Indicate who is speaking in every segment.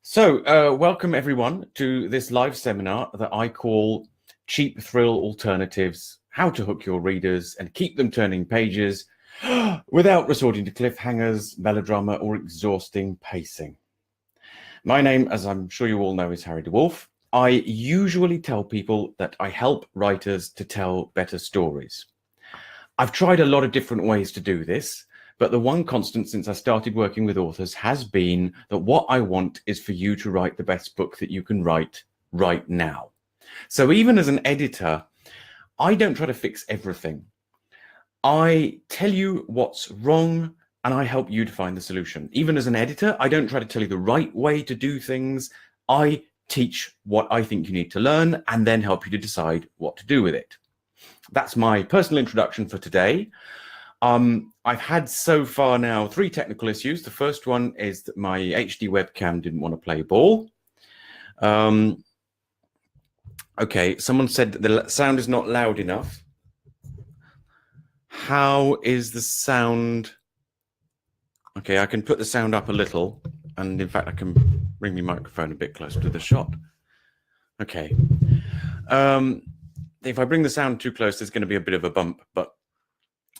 Speaker 1: Welcome everyone to this live seminar that I call Cheap Thrill Alternatives, How to Hook Your Readers and Keep Them Turning Pages without resorting to cliffhangers, melodrama, or exhausting pacing. My name, as I'm sure you all know, is Harry Dewulf. I usually tell people that I help writers to tell better stories. I've tried a lot of different ways to do this, but the one constant since I started working with authors has been that what I want is for you to write the best book that you can write right now. So even as an editor, I don't try to fix everything. I tell you what's wrong and I help you to find the solution. Even as an editor, I don't try to tell you the right way to do things. I teach what I think you need to learn and then help you to decide what to do with it. That's my personal introduction for today. I've had so far now 3 technical issues. The first one is that my HD webcam didn't want to play ball. Okay, someone said that the sound is not loud enough. How is the sound? Okay, I can put the sound up a little, and in fact I can bring my microphone a bit closer to the shot. Okay. If I bring the sound too close, there's going to be a bit of a bump, but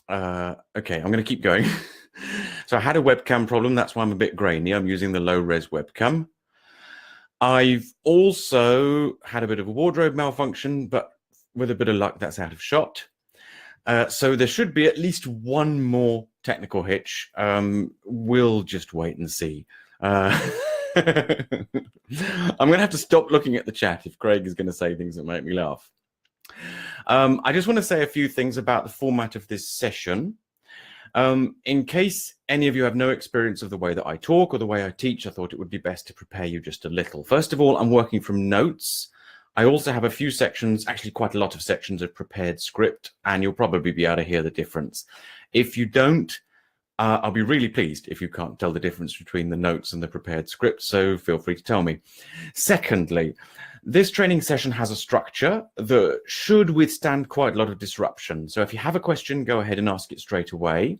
Speaker 1: okay, I'm going to keep going. So I had a webcam problem. That's why I'm a bit grainy. I'm using the low-res webcam. I've also had a bit of a wardrobe malfunction, but with a bit of luck, that's out of shot. So there should be at least one more technical hitch. We'll just wait and see. I'm going to have to stop looking at the chat if Craig is going to say things that make me laugh. I just want to say a few things about the format of this session. In case any of you have no experience of the way that I talk or the way I teach, I thought it would be best to prepare you just a little. First of all, I'm working from notes. I also have a few sections, actually quite a lot of sections of prepared script, and you'll probably be able to hear the difference. If you don't, I'll be really pleased if you can't tell the difference between the notes and the prepared script, so feel free to tell me. Secondly, this training session has a structure that should withstand quite a lot of disruption. So if you have a question, go ahead and ask it straight away.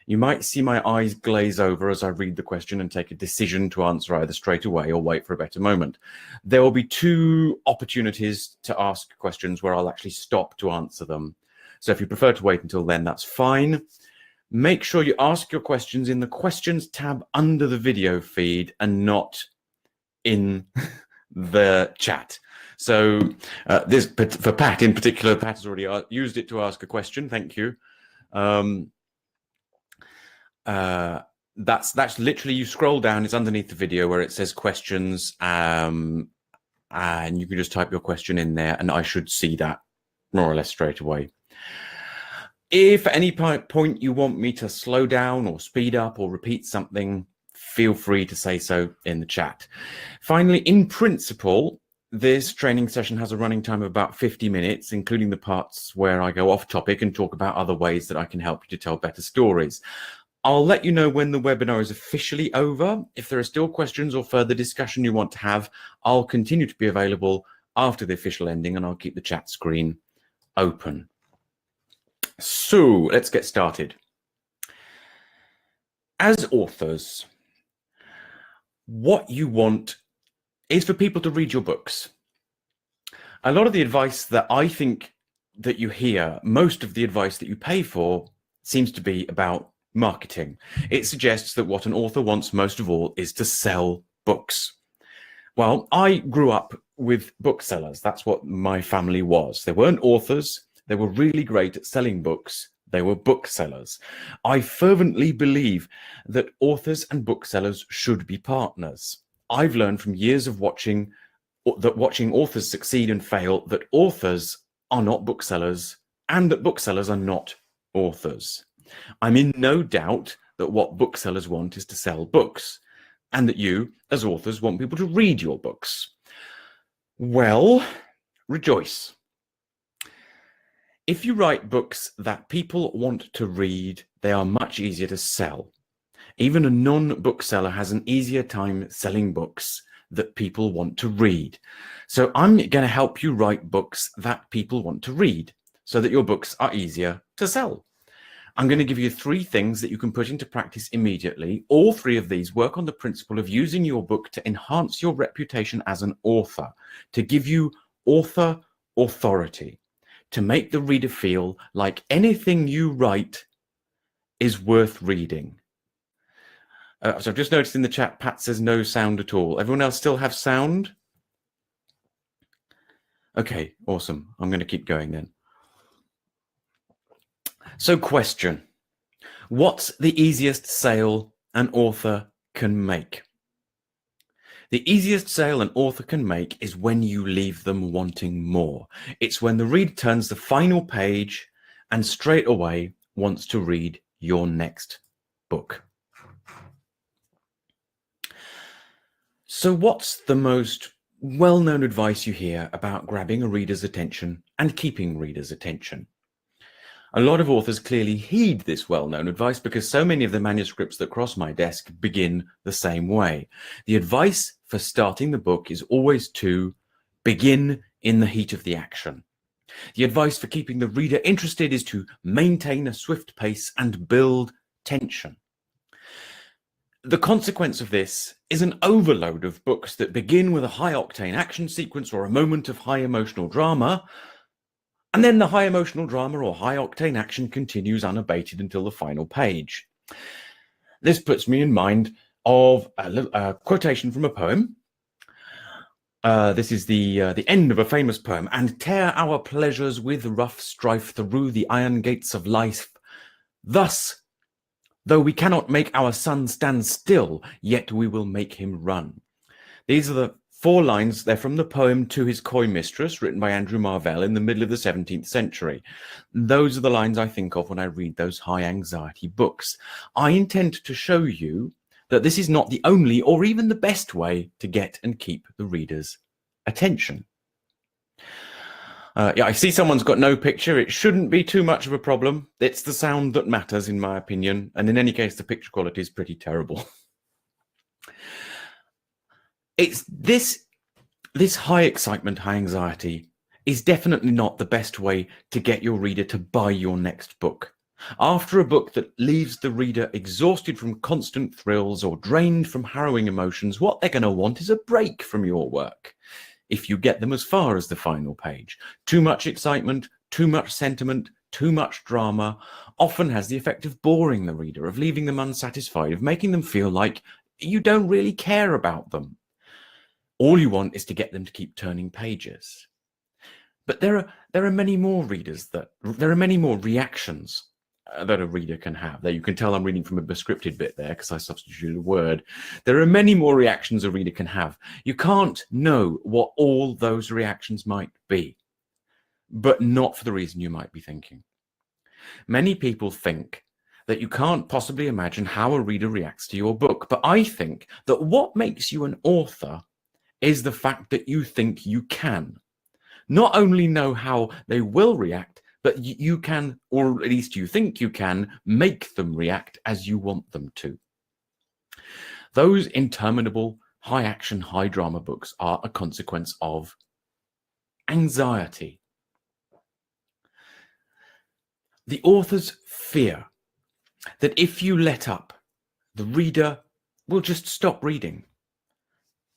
Speaker 1: You might see my eyes glaze over as I read the question and take a decision to answer either straight away or wait for a better moment. There will be 2 opportunities to ask questions where I'll actually stop to answer them. So if you prefer to wait until then, that's fine. Make sure you ask your questions in the questions tab under the video feed and not in the chat. So this for Pat in particular, Pat has already used it to ask a question. Thank you. That's literally, you scroll down, it's underneath the video where it says questions, and you can just type your question in there and I should see that more or less straight away. If at any point you want me to slow down or speed up or repeat something, feel free to say so in the chat. Finally, in principle, this training session has a running time of about 50 minutes, including the parts where I go off topic and talk about other ways that I can help you to tell better stories. I'll let you know when the webinar is officially over. If there are still questions or further discussion you want to have, I'll continue to be available after the official ending and I'll keep the chat screen open. So let's get started. As authors, what you want is for people to read your books. A lot of the advice that I think that you hear, most of the advice that you pay for, seems to be about marketing. It suggests that what an author wants most of all is to sell books. Well, I grew up with booksellers. That's what my family was. They weren't authors. They were really great at selling books. They were booksellers. I fervently believe that authors and booksellers should be partners. I've learned from years of watching authors succeed and fail that authors are not booksellers and that booksellers are not authors. I'm in no doubt that what booksellers want is to sell books and that you, as authors, want people to read your books. Well, rejoice. If you write books that people want to read, they are much easier to sell. Even a non-bookseller has an easier time selling books that people want to read. So I'm going to help you write books that people want to read so that your books are easier to sell. I'm going to give you 3 things that you can put into practice immediately. All 3 of these work on the principle of using your book to enhance your reputation as an author, to give you author authority, to make the reader feel like anything you write is worth reading. So I've just noticed in the chat, Pat says no sound at all. Everyone else still have sound? Okay, awesome. I'm going to keep going then. So question, what's the easiest sale an author can make? The easiest sale an author can make is when you leave them wanting more. It's when the reader turns the final page and straight away wants to read your next book. So what's the most well-known advice you hear about grabbing a reader's attention and keeping readers' attention? A lot of authors clearly heed this well-known advice because so many of the manuscripts that cross my desk begin the same way. The advice for starting the book is always to begin in the heat of the action. The advice for keeping the reader interested is to maintain a swift pace and build tension. The consequence of this is an overload of books that begin with a high-octane action sequence or a moment of high emotional drama, and then the high emotional drama or high octane action continues unabated until the final page. This puts me in mind of a quotation from a poem. This is the end of a famous poem. And tear our pleasures with rough strife through the iron gates of life. Thus, though we cannot make our son stand still, yet we will make him run. These are the 4 lines. They're from the poem To His Coy Mistress, written by Andrew Marvell in the middle of the 17th century. Those are the lines I think of when I read those high anxiety books. I intend to show you that this is not the only or even the best way to get and keep the reader's attention. Yeah, I see someone's got no picture. It shouldn't be too much of a problem. It's the sound that matters, in my opinion. And in any case, the picture quality is pretty terrible. It's this high excitement, high anxiety is definitely not the best way to get your reader to buy your next book. After a book that leaves the reader exhausted from constant thrills or drained from harrowing emotions, what they're going to want is a break from your work. If you get them as far as the final page, too much excitement, too much sentiment, too much drama often has the effect of boring the reader, of leaving them unsatisfied, of making them feel like you don't really care about them. All you want is to get them to keep turning pages. But there are many more reactions that a reader can have. There, you can tell I'm reading from a scripted bit there because I substituted a word. There are many more reactions a reader can have. You can't know what all those reactions might be, but not for the reason you might be thinking. Many people think that you can't possibly imagine how a reader reacts to your book, but I think that what makes you an author is the fact that you think you can not only know how they will react, but you can, or at least you think you can, make them react as you want them to. Those interminable high action, high drama books are a consequence of anxiety. The author's fear that if you let up, the reader will just stop reading.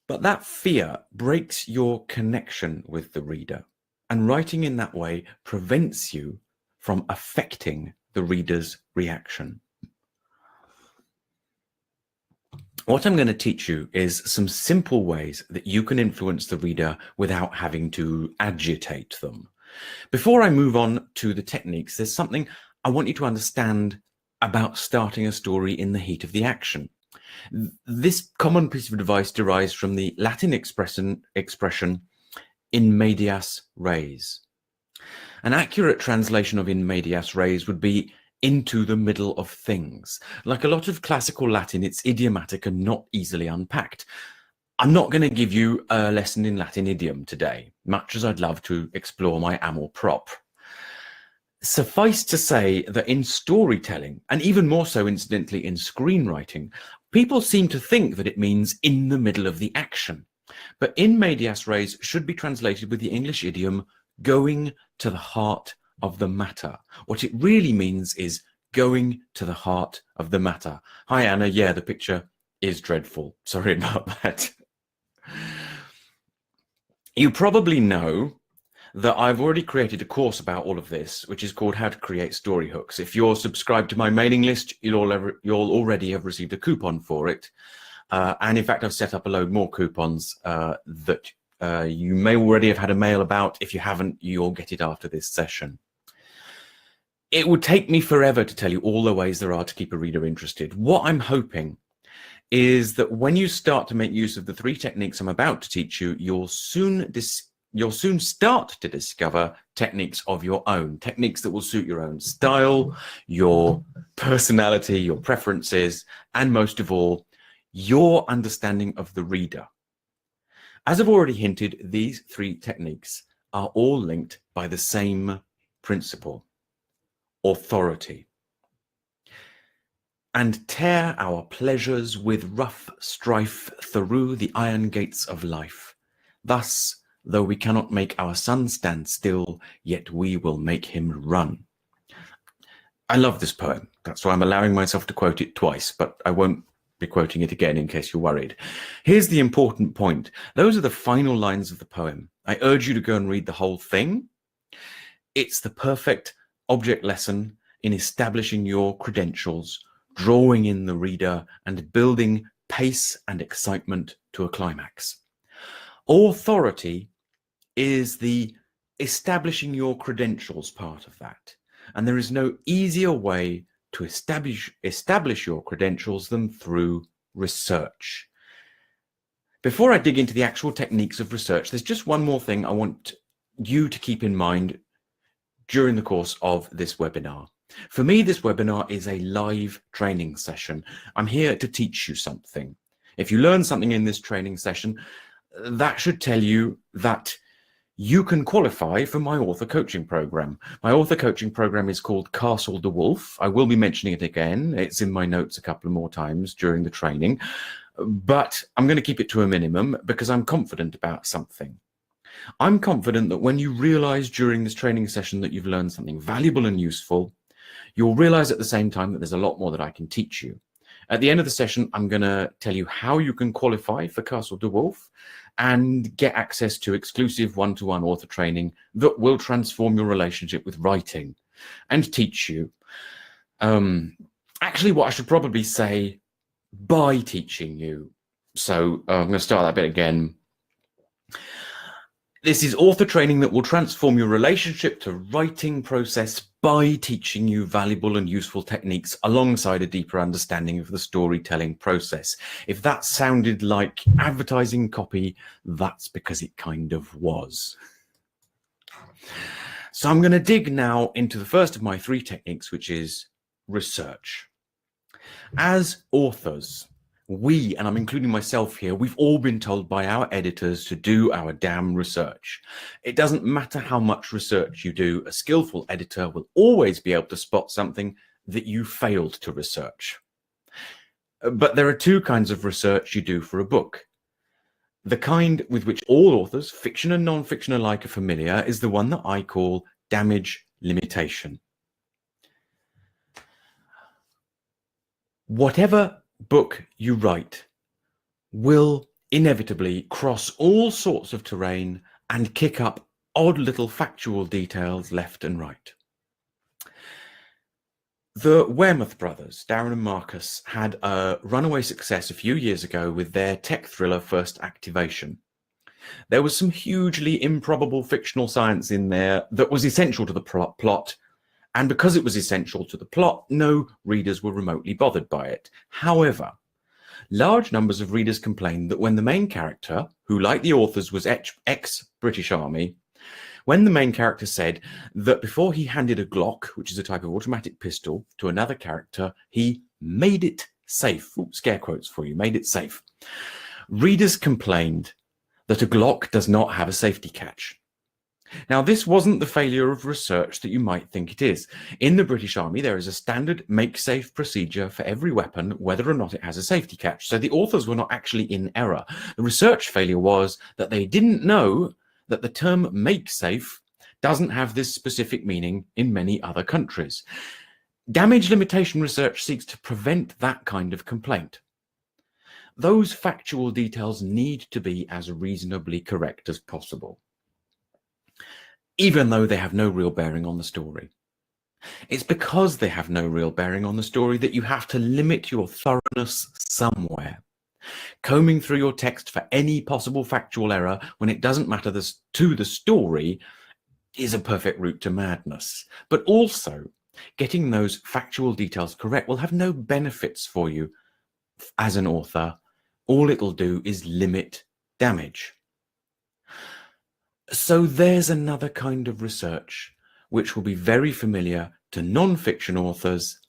Speaker 1: But that fear breaks your connection with the reader, and writing in that way prevents you from affecting the reader's reaction. What I'm going to teach you is some simple ways that you can influence the reader without having to agitate them. Before I move on to the techniques, there's something I want you to understand about starting a story in the heat of the action. This common piece of advice derives from the Latin expression in medias res. An accurate translation of in medias res would be into the middle of things. Like a lot of classical Latin, it's idiomatic and not easily unpacked. I'm not going to give you a lesson in Latin idiom today, much as I'd love to explore my amour propre. Suffice to say that in storytelling, and even more so incidentally in screenwriting, people seem to think that it means in the middle of the action. But in medias res should be translated with the English idiom going to the heart of the matter. What it really means is going to the heart of the matter. Hi, Anna. Yeah, the picture is dreadful. Sorry about that. You probably know that I've already created a course about all of this, which is called How to Create Story Hooks. If you're subscribed to my mailing list, you'll already have received a coupon for it. And in fact, I've set up a load more coupons that you may already have had a mail about. If you haven't, you'll get it after this session. It would take me forever to tell you all the ways there are to keep a reader interested. What I'm hoping is that when you start to make use of the 3 techniques I'm about to teach you, you'll soon start to discover techniques of your own, techniques that will suit your own style, your personality, your preferences, and most of all, your understanding of the reader. As I've already hinted, these 3 techniques are all linked by the same principle: authority. And tear our pleasures with rough strife through the iron gates of life. Thus, though we cannot make our sun stand still, yet we will make him run. I love this poem. That's why I'm allowing myself to quote it twice, but I won't be quoting it again in case you're worried. Here's the important point. Those are the final lines of the poem. I urge you to go and read the whole thing. It's the perfect object lesson in establishing your credentials, drawing in the reader, and building pace and excitement to a climax. Authority is the establishing your credentials part of that. And there is no easier way to establish your credentials than through research. Before I dig into the actual techniques of research, there's just one more thing I want you to keep in mind during the course of this webinar. For me, this webinar is a live training session. I'm here to teach you something. If you learn something in this training session, that should tell you that you can qualify for my author coaching program. My author coaching program is called Castle Dewulf. I will be mentioning it again. It's in my notes a couple more times during the training, but I'm going to keep it to a minimum because I'm confident about something. I'm confident that when you realize during this training session that you've learned something valuable and useful, you'll realize at the same time that there's a lot more that I can teach you. At the end of the session, I'm going to tell you how you can qualify for Castle Dewulf and get access to exclusive one-to-one author training that will transform your relationship with writing and teach you. Actually, what I should probably say, by teaching you. So I'm going to start that bit again. This is author training that will transform your relationship to writing process by teaching you valuable and useful techniques alongside a deeper understanding of the storytelling process. If that sounded like advertising copy, that's because it kind of was. So I'm going to dig now into the first of my 3 techniques, which is research. As authors, we, and I'm including myself here, we've all been told by our editors to do our damn research. It doesn't matter how much research you do, a skillful editor will always be able to spot something that you failed to research. But there are 2 kinds of research you do for a book. The kind with which all authors, fiction and non-fiction alike, are familiar is the one that I call damage limitation. Whatever book you write will inevitably cross all sorts of terrain and kick up odd little factual details left and right. The Wearmouth brothers, Darren and Marcus, had a runaway success a few years ago with their tech thriller First Activation. There was some hugely improbable fictional science in there that was essential to the plot. And because it was essential to the plot, no readers were remotely bothered by it. However, large numbers of readers complained that when the main character, who like the authors was ex-British Army, when the main character said that before he handed a Glock, which is a type of automatic pistol, to another character, he made it safe. Ooh, scare quotes for you, made it safe. Readers complained that a Glock does not have a safety catch. Now, this wasn't the failure of research that you might think it is. In the British Army, there is a standard make-safe procedure for every weapon, whether or not it has a safety catch. So the authors were not actually in error. The research failure was that they didn't know that the term make-safe doesn't have this specific meaning in many other countries. Damage limitation research seeks to prevent that kind of complaint. Those factual details need to be as reasonably correct as possible, even though they have no real bearing on the story. It's because they have no real bearing on the story that you have to limit your thoroughness somewhere. Combing through your text for any possible factual error when it doesn't matter to the story is a perfect route to madness. But also, getting those factual details correct will have no benefits for you as an author. All it'll do is limit damage. So there's another kind of research which will be very familiar to non-fiction authors,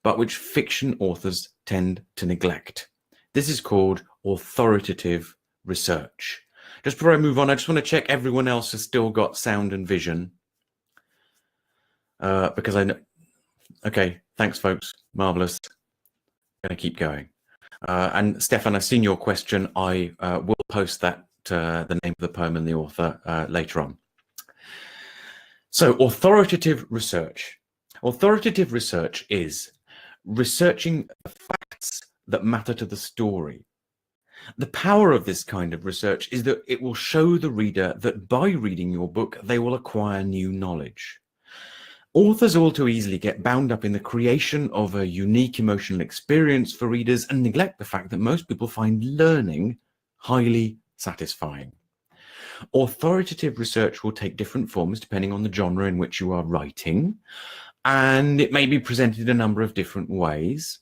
Speaker 1: but which fiction authors tend to neglect. This is called authoritative research. Just before I move on, I just want to check everyone else has still got sound and vision. Because I know... Okay, thanks, folks. Marvelous. Going to keep going. And Stefan, I've seen your question. I will post that, the name of the poem and the author, later on. So, authoritative research. Authoritative research is researching the facts that matter to the story. The power of this kind of research is that it will show the reader that by reading your book, they will acquire new knowledge. Authors all too easily get bound up in the creation of a unique emotional experience for readers and neglect the fact that most people find learning highly satisfying. Authoritative research will take different forms depending on the genre in which you are writing, and it may be presented in a number of different ways.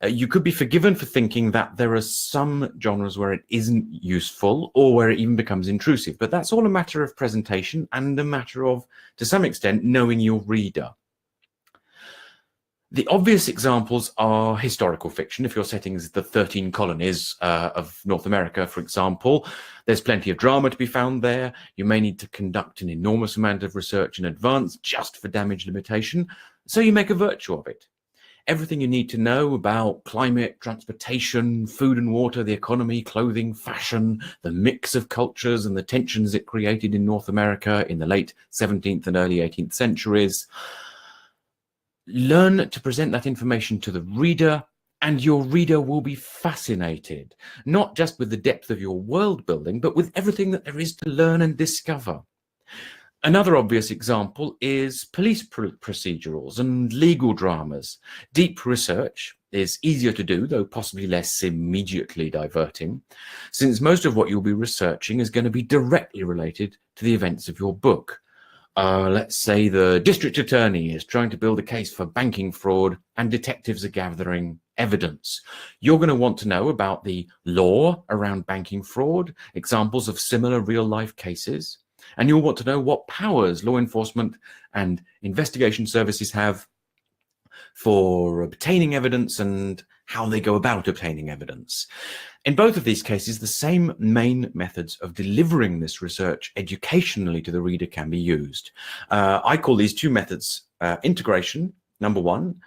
Speaker 1: You could be forgiven for thinking that there are some genres where it isn't useful or where it even becomes intrusive, but that's all a matter of presentation and a matter of, to some extent, knowing your reader. The obvious examples are historical fiction. If your setting is the 13 colonies of North America, for example, there's plenty of drama to be found there. You may need to conduct an enormous amount of research in advance just for damage limitation, so you make a virtue of it. Everything you need to know about climate, transportation, food and water, the economy, clothing, fashion, the mix of cultures and the tensions it created in North America in the late 17th and early 18th centuries. Learn to present that information to the reader, and your reader will be fascinated, not just with the depth of your world building, but with everything that there is to learn and discover. Another obvious example is police procedurals and legal dramas. Deep research is easier to do, though possibly less immediately diverting, since most of what you'll be researching is going to be directly related to the events of your book. Let's say the district attorney is trying to build a case for banking fraud and detectives are gathering evidence. You're going to want to know about the law around banking fraud, examples of similar real-life cases, and you'll want to know what powers law enforcement and investigation services have for obtaining evidence and how they go about obtaining evidence. In both of these cases, the same main methods of delivering this research educationally to the reader can be used. I call these two methods integration, number one,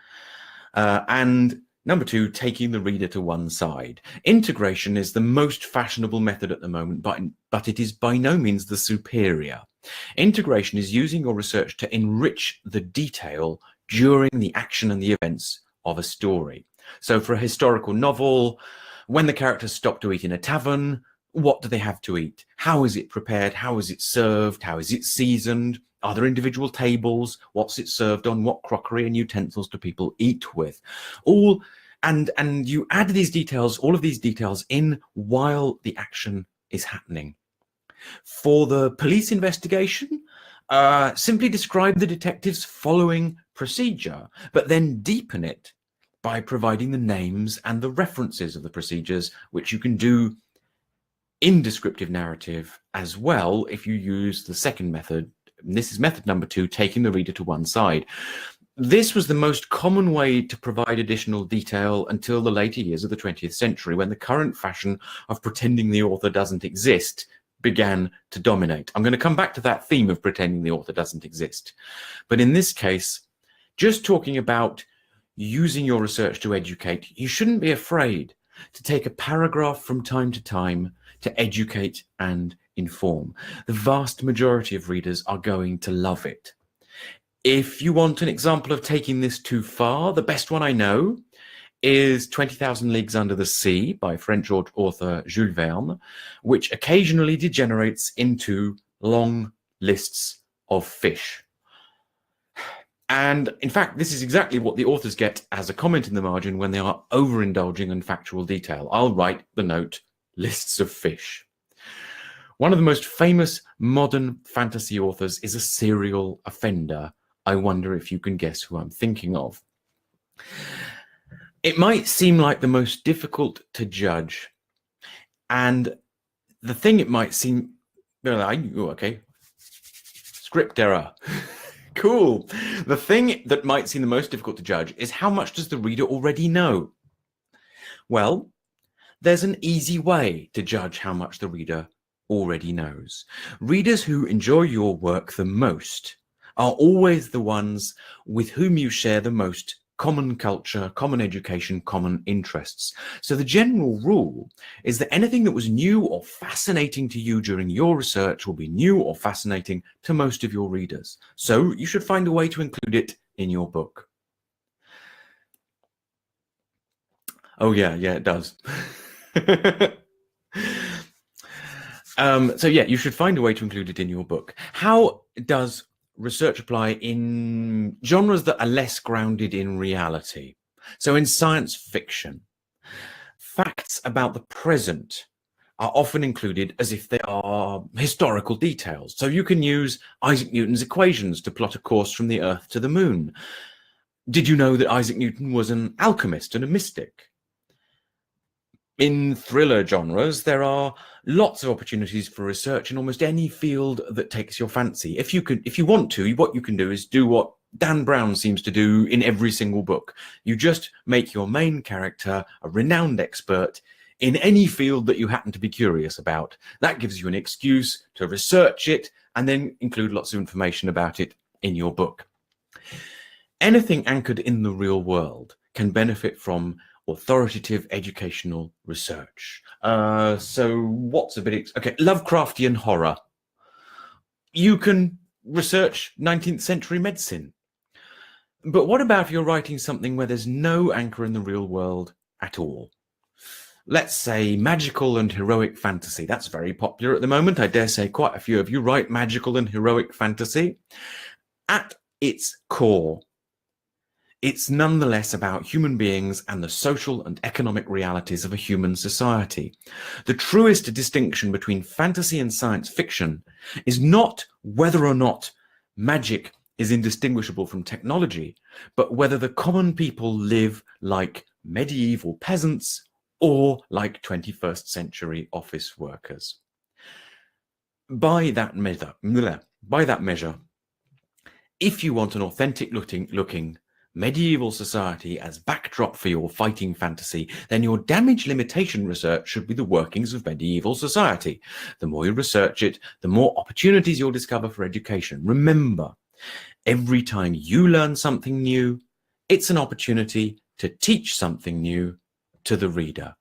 Speaker 1: and number two, taking the reader to one side. Integration is the most fashionable method at the moment, but it is by no means the superior. Integration is using your research to enrich the detail during the action and the events of a story. So for a historical novel, when the characters stop to eat in a tavern, what do they have to eat? How is it prepared? How is it served? How is it seasoned? Are there individual tables? What's it served on? What crockery and utensils do people eat with? And you add these details, all of these details in while the action is happening. For the police investigation, simply describe the detectives following procedure, but then deepen it by providing the names and the references of the procedures, which you can do in descriptive narrative as well if you use the second method. This is method number two, taking the reader to one side. This was the most common way to provide additional detail until the later years of the 20th century, when the current fashion of pretending the author doesn't exist began to dominate. I'm going to come back to that theme of pretending the author doesn't exist. But in this case, just talking about using your research to educate, you shouldn't be afraid to take a paragraph from time to time to educate and inform. The vast majority of readers are going to love it. If you want an example of taking this too far, the best one I know is 20,000 Leagues Under the Sea by French author Jules Verne, which occasionally degenerates into long lists of fish. And in fact, this is exactly what the authors get as a comment in the margin when they are overindulging in factual detail. I'll write the note, lists of fish. One of the most famous modern fantasy authors is a serial offender. I wonder if you can guess who I'm thinking of. It might seem like the most difficult to judge. And the thing it might seem, okay, script error. Cool. The thing that might seem the most difficult to judge is how much does the reader already know? Well, there's an easy way to judge how much the reader already knows. Readers who enjoy your work the most are always the ones with whom you share the most common culture, common education, common interests. So the general rule is that anything that was new or fascinating to you during your research will be new or fascinating to most of your readers. So you should find a way to include it in your book. Oh yeah, it does. So yeah, you should find a way to include it in your book. How does research apply in genres that are less grounded in reality? So in science fiction, facts about the present are often included as if they are historical details. So you can use Isaac Newton's equations to plot a course from the Earth to the Moon. Did you know that Isaac Newton was an alchemist and a mystic? In thriller genres, there are lots of opportunities for research in almost any field that takes your fancy. If you want to, what you can do is do what Dan Brown seems to do in every single book. You just make your main character a renowned expert in any field that you happen to be curious about. That gives you an excuse to research it and then include lots of information about it in your book. Anything anchored in the real world can benefit from authoritative educational research. So what's a bit... Okay, Lovecraftian horror. You can research 19th century medicine. But what about if you're writing something where there's no anchor in the real world at all? Let's say magical and heroic fantasy. That's very popular at the moment. I dare say quite a few of you write magical and heroic fantasy. At its core, it's nonetheless about human beings and the social and economic realities of a human society. The truest distinction between fantasy and science fiction is not whether or not magic is indistinguishable from technology, but whether the common people live like medieval peasants or like 21st century office workers. By that measure, if you want an authentic looking medieval society as backdrop for your fighting fantasy, then your damage limitation research should be the workings of medieval society. The more you research it, the more opportunities you'll discover for education. Remember, every time you learn something new, it's an opportunity to teach something new to the reader.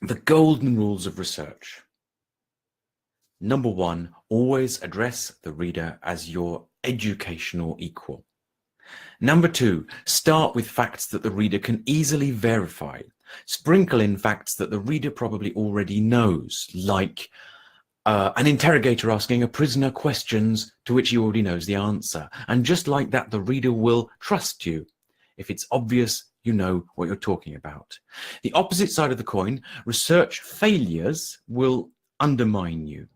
Speaker 1: The golden rules of research. Number one, always address the reader as your educational equal. Number two, start with facts that the reader can easily verify. Sprinkle in facts that the reader probably already knows, like an interrogator asking a prisoner questions to which he already knows the answer. And just like that, the reader will trust you. If it's obvious, you know what you're talking about. The opposite side of the coin, research failures will undermine you.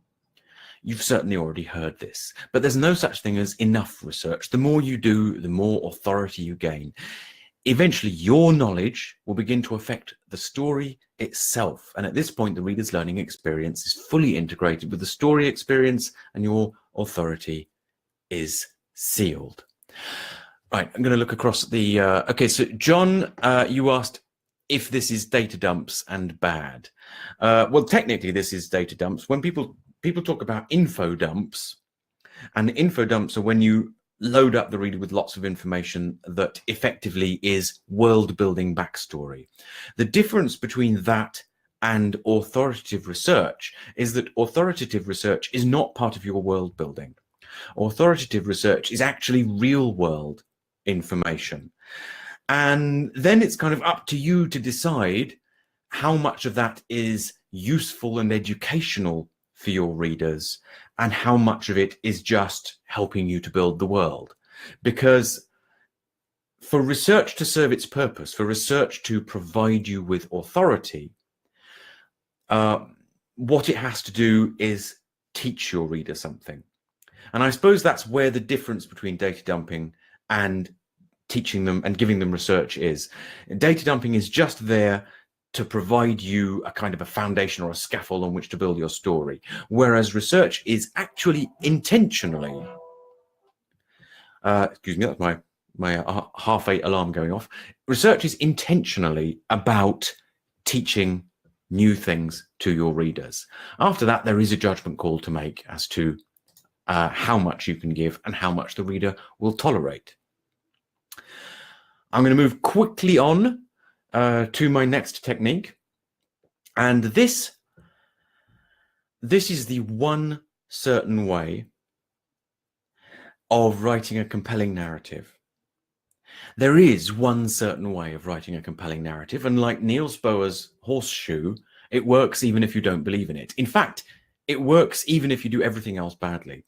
Speaker 1: You've certainly already heard this, but there's no such thing as enough research. The more you do, the more authority you gain. Eventually, your knowledge will begin to affect the story itself. And at this point, the reader's learning experience is fully integrated with the story experience, and your authority is sealed. Right, I'm going to look across the... okay, so John, you asked if this is data dumps and bad. Well, technically, this is data dumps. When people talk about info dumps, and info dumps are when you load up the reader with lots of information that effectively is world-building backstory. The difference between that and authoritative research is that authoritative research is not part of your world building. Authoritative research is actually real world information. And then it's kind of up to you to decide how much of that is useful and educational for your readers and how much of it is just helping you to build the world. Because for research to serve its purpose, for research to provide you with authority, what it has to do is teach your reader something. And I suppose that's where the difference between data dumping and teaching them and giving them research is. Data dumping is just there to provide you a kind of a foundation or a scaffold on which to build your story, whereas research is actually intentionally, excuse me, that's my half-8 alarm going off. Research is intentionally about teaching new things to your readers. After that, there is a judgment call to make as to how much you can give and how much the reader will tolerate. I'm going to move quickly on to my next technique. And this is the one certain way of writing a compelling narrative. There is one certain way of writing a compelling narrative, and like Niels Bohr's horseshoe, it works even if you don't believe in it. In fact, it works even if you do everything else badly.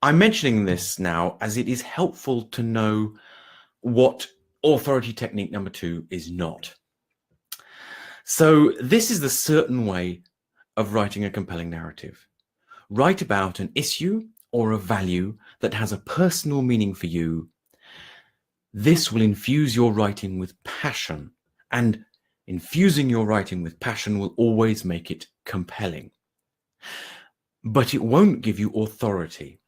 Speaker 1: I'm mentioning this now as it is helpful to know what authority technique number 2 is not. So this is the certain way of writing a compelling narrative. Write about an issue or a value that has a personal meaning for you. This will infuse your writing with passion, and infusing your writing with passion will always make it compelling. But it won't give you authority.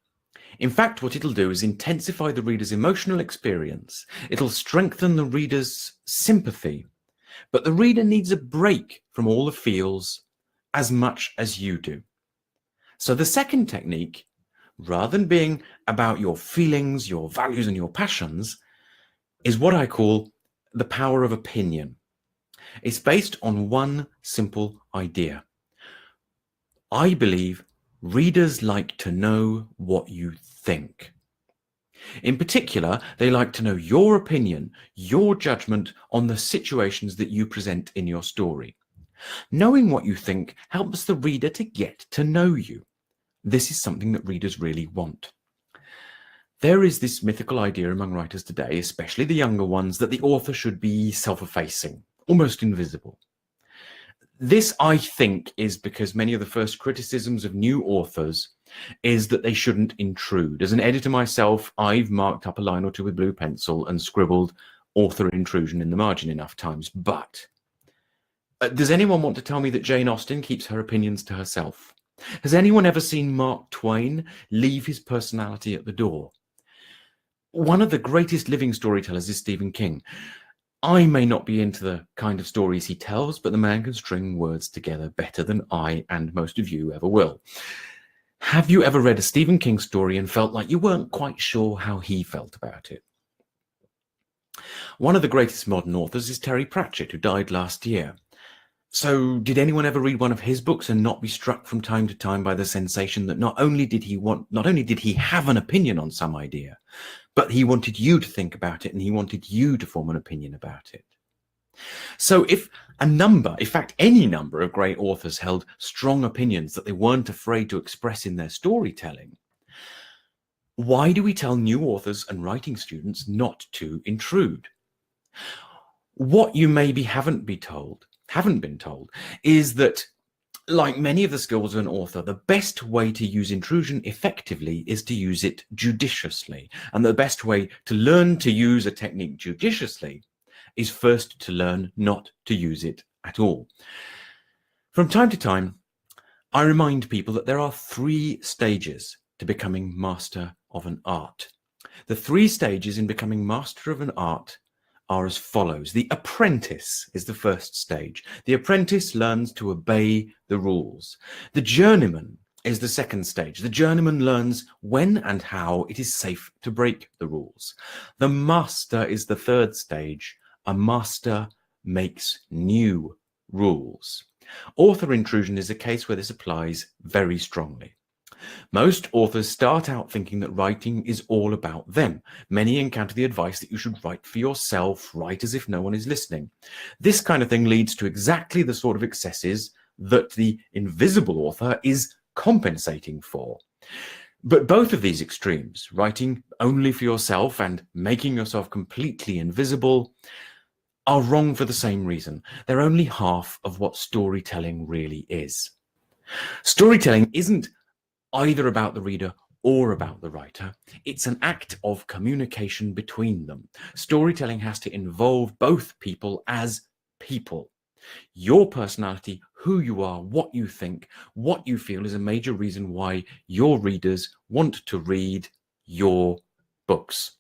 Speaker 1: In fact, what it'll do is intensify the reader's emotional experience. It'll strengthen the reader's sympathy, but the reader needs a break from all the feels as much as you do. So the second technique, rather than being about your feelings, your values, and your passions, is what I call the power of opinion. It's based on one simple idea. I believe readers like to know what you think. In particular, they like to know your opinion, your judgment on the situations that you present in your story. Knowing what you think helps the reader to get to know you. This is something that readers really want. There is this mythical idea among writers today, especially the younger ones, that the author should be self-effacing, almost invisible. This, I think, is because many of the first criticisms of new authors is that they shouldn't intrude. As an editor myself, I've marked up a line or two with blue pencil and scribbled author intrusion in the margin enough times. But does anyone want to tell me that Jane Austen keeps her opinions to herself? Has anyone ever seen Mark Twain leave his personality at the door? One of the greatest living storytellers is Stephen King. I may not be into the kind of stories he tells, but the man can string words together better than I and most of you ever will. Have you ever read a Stephen King story and felt like you weren't quite sure how he felt about it? One of the greatest modern authors is Terry Pratchett, who died last year. So did anyone ever read one of his books and not be struck from time to time by the sensation that not only did he have an opinion on some idea, but he wanted you to think about it and he wanted you to form an opinion about it? So if in fact, any number of great authors held strong opinions that they weren't afraid to express in their storytelling, why do we tell new authors and writing students not to intrude? What you maybe haven't been told is that, like many of the skills of an author, the best way to use intrusion effectively is to use it judiciously. And the best way to learn to use a technique judiciously is first to learn not to use it at all. From time to time, I remind people that there are 3 stages to becoming master of an art. The 3 stages in becoming master of an art are as follows. The apprentice is the first stage. The apprentice learns to obey the rules. The journeyman is the second stage. The journeyman learns when and how it is safe to break the rules. The master is the third stage. A master makes new rules. Author intrusion is a case where this applies very strongly. Most authors start out thinking that writing is all about them. Many encounter the advice that you should write for yourself, write as if no one is listening. This kind of thing leads to exactly the sort of excesses that the invisible author is compensating for. But both of these extremes, writing only for yourself and making yourself completely invisible, are wrong for the same reason. They're only half of what storytelling really is. Storytelling isn't either about the reader or about the writer. It's an act of communication between them. Storytelling has to involve both people as people. Your personality, who you are, what you think, what you feel is a major reason why your readers want to read your books.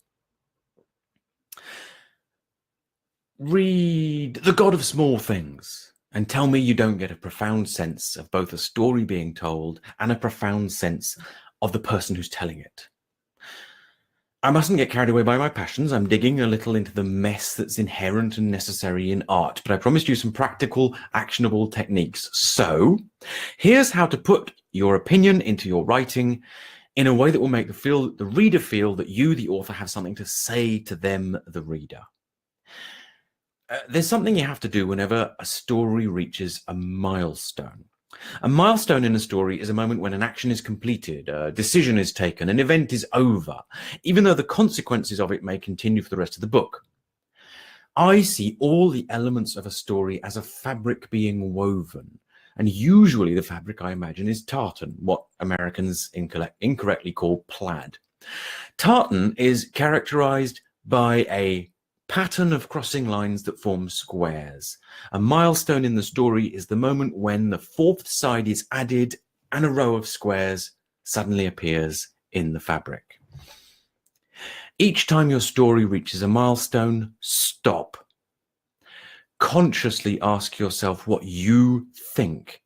Speaker 1: Read The God of Small Things and tell me you don't get a profound sense of both a story being told and a profound sense of the person who's telling it. I mustn't get carried away by my passions. I'm digging a little into the mess that's inherent and necessary in art, but I promised you some practical, actionable techniques. So here's how to put your opinion into your writing in a way that will make the reader feel that you, the author, have something to say to them, the reader. There's something you have to do whenever a story reaches a milestone. A milestone in a story is a moment when an action is completed, a decision is taken, an event is over, even though the consequences of it may continue for the rest of the book. I see all the elements of a story as a fabric being woven, and usually the fabric, I imagine, is tartan, what Americans incorrectly call plaid. Tartan is characterized by a pattern of crossing lines that form squares. A milestone in the story is the moment when the fourth side is added and a row of squares suddenly appears in the fabric. Each time your story reaches a milestone, stop. Consciously ask yourself what you think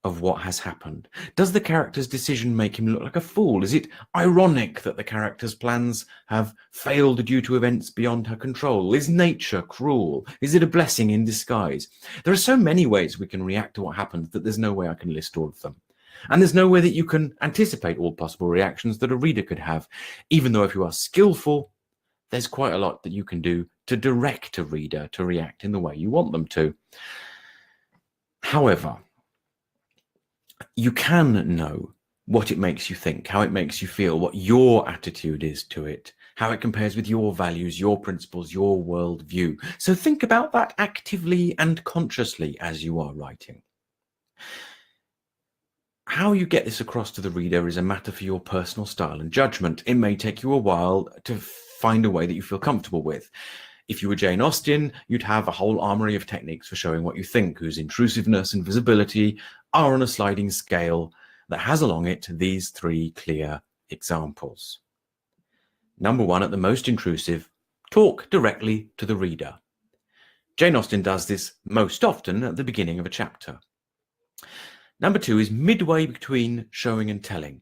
Speaker 1: of what has happened. Does the character's decision make him look like a fool? Is it ironic that the character's plans have failed due to events beyond her control? Is nature cruel? Is it a blessing in disguise? There are so many ways we can react to what happened that there's no way I can list all of them. And there's no way that you can anticipate all possible reactions that a reader could have, even though if you are skillful, there's quite a lot that you can do to direct a reader to react in the way you want them to. However, you can know what it makes you think, how it makes you feel, what your attitude is to it, how it compares with your values, your principles, your worldview. So think about that actively and consciously as you are writing. How you get this across to the reader is a matter for your personal style and judgment. It may take you a while to find a way that you feel comfortable with. If you were Jane Austen, you'd have a whole armory of techniques for showing what you think, whose intrusiveness and visibility are on a sliding scale that has along it these three clear examples. Number one, at the most intrusive, talk directly to the reader. Jane Austen does this most often at the beginning of a chapter. Number two is midway between showing and telling.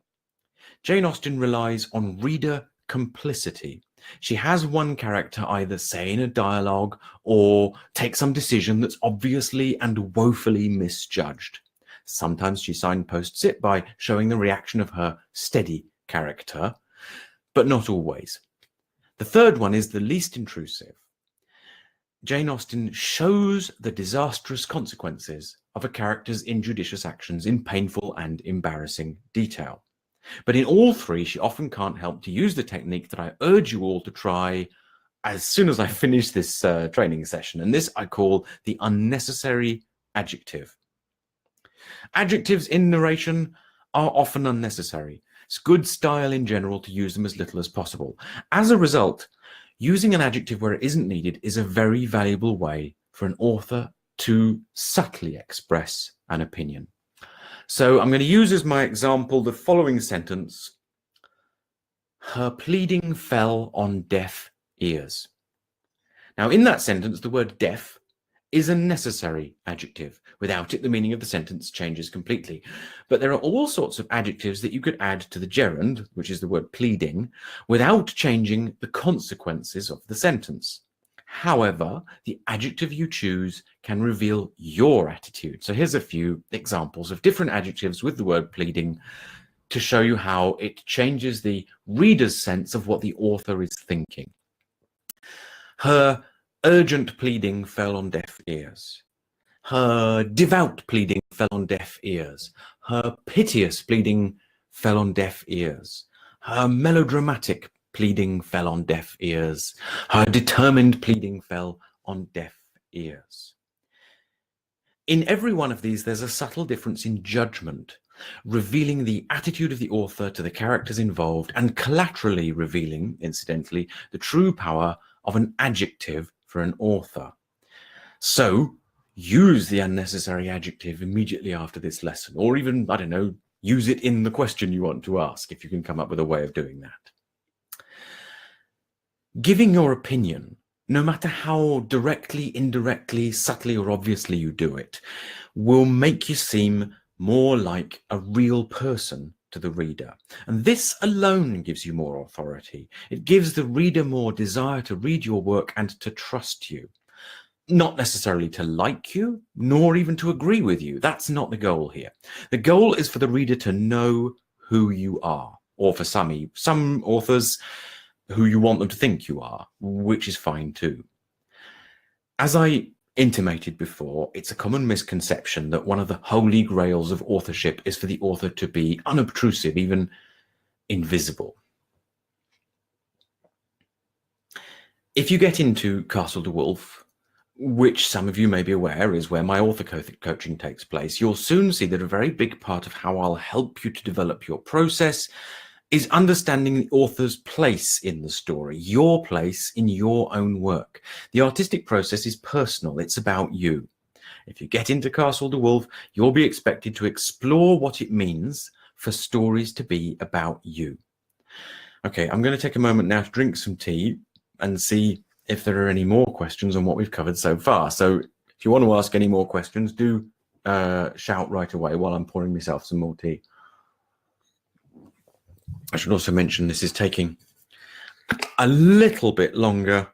Speaker 1: Jane Austen relies on reader complicity. She has one character either say in a dialogue or take some decision that's obviously and woefully misjudged. Sometimes she signposts it by showing the reaction of her steady character, but not always. The third one is the least intrusive. Jane Austen shows the disastrous consequences of a character's injudicious actions in painful and embarrassing detail. But in all three, she often can't help to use the technique that I urge you all to try as soon as I finish this training session. And this I call the unnecessary adjective. Adjectives in narration are often unnecessary. It's good style in general to use them as little as possible. As a result, using an adjective where it isn't needed is a very valuable way for an author to subtly express an opinion. So I'm going to use as my example the following sentence. Her pleading fell on deaf ears. Now, in that sentence, the word deaf is a necessary adjective. Without it, the meaning of the sentence changes completely. But there are all sorts of adjectives that you could add to the gerund, which is the word pleading, without changing the consequences of the sentence. However, the adjective you choose can reveal your attitude. So here's a few examples of different adjectives with the word pleading to show you how it changes the reader's sense of what the author is thinking. Her urgent pleading fell on deaf ears. Her devout pleading fell on deaf ears. Her piteous pleading fell on deaf ears. Her melodramatic pleading fell on deaf ears. Her determined pleading fell on deaf ears. In every one of these, there's a subtle difference in judgment, revealing the attitude of the author to the characters involved and collaterally revealing, incidentally, the true power of an adjective for an author. So, use the unnecessary adjective immediately after this lesson, or even, I don't know, use it in the question you want to ask, if you can come up with a way of doing that. Giving your opinion, no matter how directly, indirectly, subtly, or obviously you do it, will make you seem more like a real person to the reader. And this alone gives you more authority. It gives the reader more desire to read your work and to trust you. Not necessarily to like you, nor even to agree with you. That's not the goal here. The goal is for the reader to know who you are, or for some authors, who you want them to think you are, which is fine too. As I intimated before, it's a common misconception that one of the holy grails of authorship is for the author to be unobtrusive, even invisible. If you get into Castle Dewulf, which some of you may be aware is where my author coaching takes place, you'll soon see that a very big part of how I'll help you to develop your process is understanding the author's place in the story, your place in your own work. The artistic process is personal, it's about you. If you get into Castle Dewulf, you'll be expected to explore what it means for stories to be about you. Okay, I'm going to take a moment now to drink some tea and see if there are any more questions on what we've covered so far. So if you want to ask any more questions, do shout right away while I'm pouring myself some more tea. I should also mention this is taking a little bit longer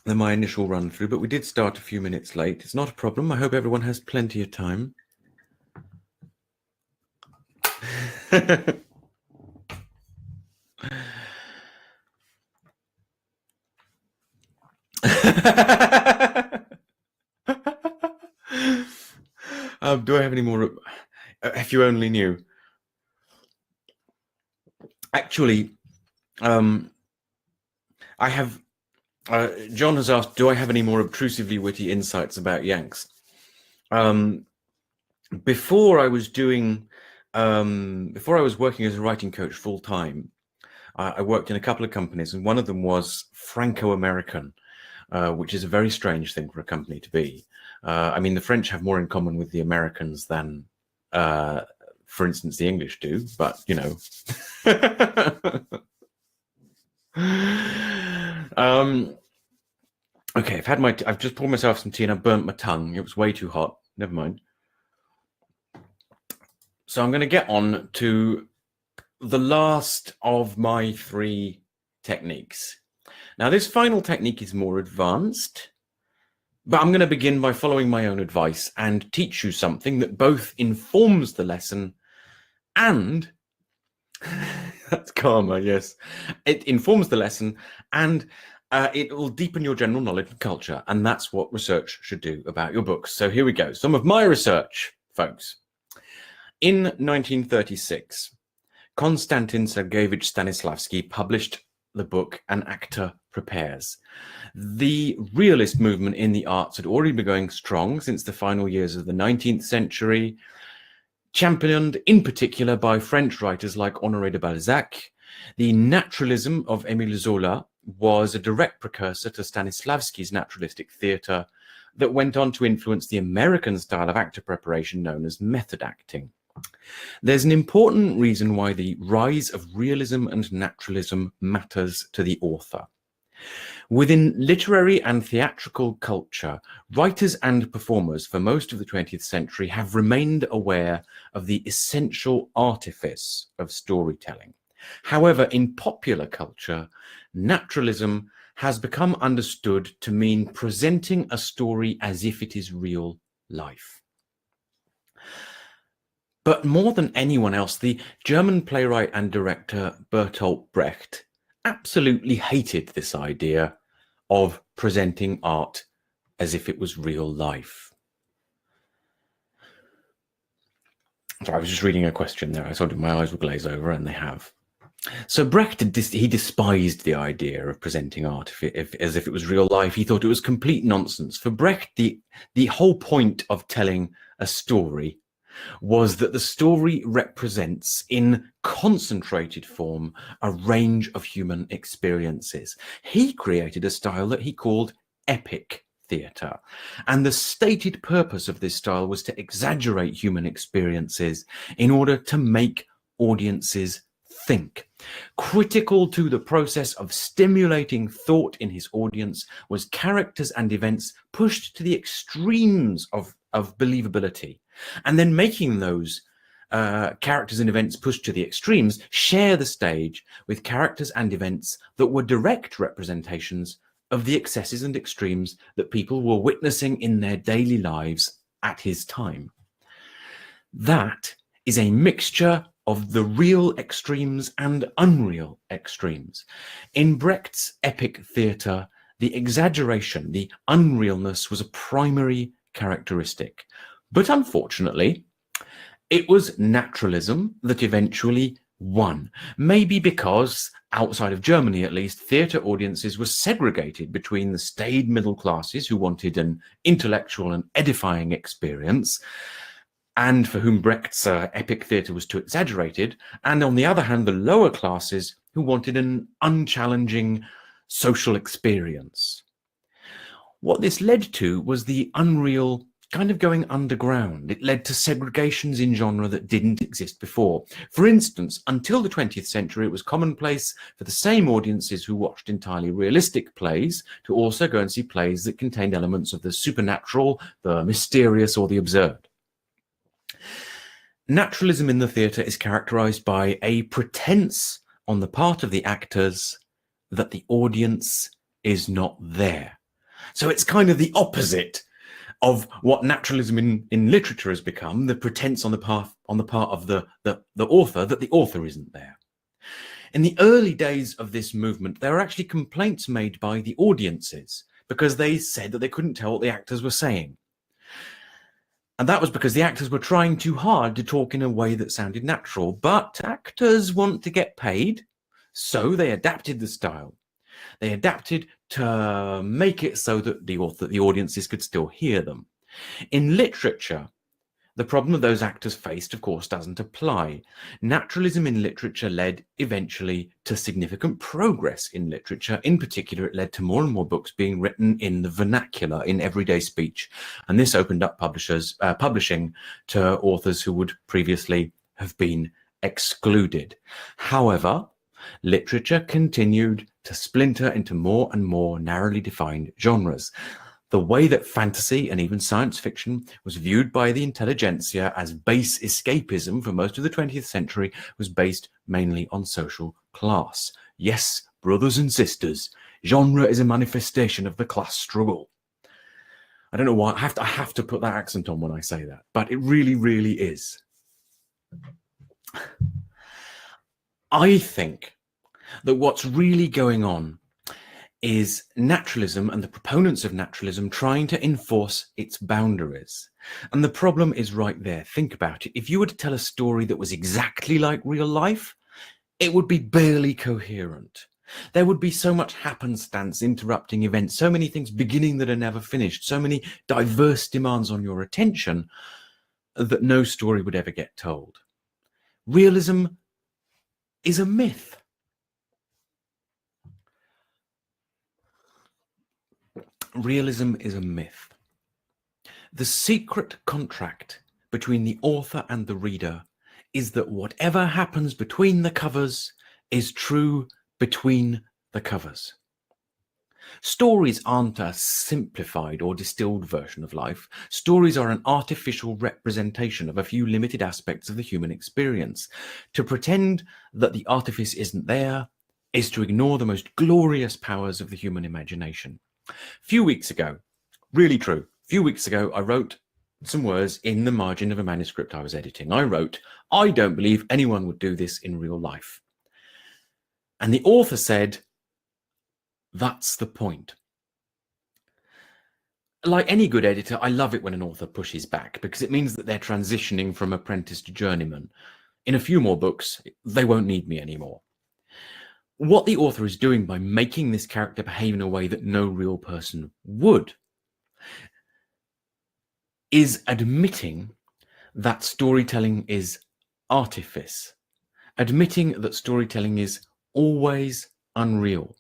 Speaker 1: than my initial run through, but we did start a few minutes late. It's not a problem. I hope everyone has plenty of time. Do I have any more? If you only knew. Actually, I have. John has asked, do I have any more obtrusively witty insights about Yanks? Before I was working as a writing coach full time, I worked in a couple of companies, and one of them was Franco-American, which is a very strange thing for a company to be. I mean, the French have more in common with the Americans than, for instance, the English do, but, you know. Okay, I've just poured myself some tea and I've burnt my tongue. It was way too hot. Never mind. So I'm going to get on to the last of my 3 techniques. Now, this final technique is more advanced, but I'm going to begin by following my own advice and teach you something that both informs the lesson and that's karma, yes. It informs the lesson and it will deepen your general knowledge and culture, and that's what research should do about your books. So here we go. Some of my research, folks. In 1936, Konstantin Sergeyevich Stanislavski published the book An Actor Prepares. The realist movement in the arts had already been going strong since the final years of the 19th century, championed in particular by French writers like Honoré de Balzac. The naturalism of Émile Zola was a direct precursor to Stanislavski's naturalistic theatre that went on to influence the American style of actor preparation known as method acting. There's an important reason why the rise of realism and naturalism matters to the author. Within literary and theatrical culture, writers and performers for most of the 20th century have remained aware of the essential artifice of storytelling. However, in popular culture, naturalism has become understood to mean presenting a story as if it is real life. But more than anyone else, the German playwright and director Bertolt Brecht absolutely hated this idea of presenting art as if it was real life. So I was just reading a question there. I told you my eyes would glaze over, and they have. So Brecht, he despised the idea of presenting art as if it was real life. He thought it was complete nonsense. For Brecht, the whole point of telling a story was that the story represents in concentrated form a range of human experiences. He created a style that he called epic theatre, and the stated purpose of this style was to exaggerate human experiences in order to make audiences think. Critical to the process of stimulating thought in his audience was characters and events pushed to the extremes of believability, and then making those characters and events pushed to the extremes share the stage with characters and events that were direct representations of the excesses and extremes that people were witnessing in their daily lives at his time. That is a mixture of the real extremes and unreal extremes. In Brecht's epic theatre, the exaggeration, the unrealness was a primary characteristic. But unfortunately, it was naturalism that eventually won. Maybe because, outside of Germany at least, theatre audiences were segregated between the staid middle classes who wanted an intellectual and edifying experience, and for whom Brecht's epic theatre was too exaggerated, and on the other hand, the lower classes who wanted an unchallenging social experience. What this led to was the unreal kind of going underground. It led to segregations in genre that didn't exist before. For instance, until the 20th century, it was commonplace for the same audiences who watched entirely realistic plays to also go and see plays that contained elements of the supernatural, the mysterious, or the absurd. Naturalism in the theatre is characterized by a pretense on the part of the actors that the audience is not there. So it's kind of the opposite of what naturalism in literature has become, the pretense on the part of the author that the author isn't there. In the early days of this movement, there were actually complaints made by the audiences because they said that they couldn't tell what the actors were saying. And that was because the actors were trying too hard to talk in a way that sounded natural. But actors want to get paid, so they adapted the style. They adapted to make it so that the audiences could still hear them. In literature, the problem that those actors faced, of course, doesn't apply. Naturalism in literature led eventually to significant progress in literature. In particular, it led to more and more books being written in the vernacular, in everyday speech. And this opened up publishing to authors who would previously have been excluded. However, literature continued to splinter into more and more narrowly defined genres. The way that fantasy and even science fiction was viewed by the intelligentsia as base escapism for most of the 20th century was based mainly on social class. Yes, brothers and sisters, genre is a manifestation of the class struggle. I don't know why, I have to put that accent on when I say that, but it really, really is. I think that what's really going on is naturalism and the proponents of naturalism trying to enforce its boundaries. And the problem is right there. Think about it. If you were to tell a story that was exactly like real life, it would be barely coherent. There would be so much happenstance interrupting events, so many things beginning that are never finished, so many diverse demands on your attention that no story would ever get told. Realism is a myth. Realism is a myth. The secret contract between the author and the reader is that whatever happens between the covers is true between the covers. Stories aren't a simplified or distilled version of life. Stories are an artificial representation of a few limited aspects of the human experience. To pretend that the artifice isn't there is to ignore the most glorious powers of the human imagination. A few weeks ago, really true, a few weeks ago, I wrote some words in the margin of a manuscript I was editing. I wrote, "I don't believe anyone would do this in real life." And the author said, "That's the point." Like any good editor, I love it when an author pushes back because it means that they're transitioning from apprentice to journeyman. In a few more books, they won't need me anymore. What the author is doing by making this character behave in a way that no real person would is admitting that storytelling is artifice, admitting that storytelling is always unreal,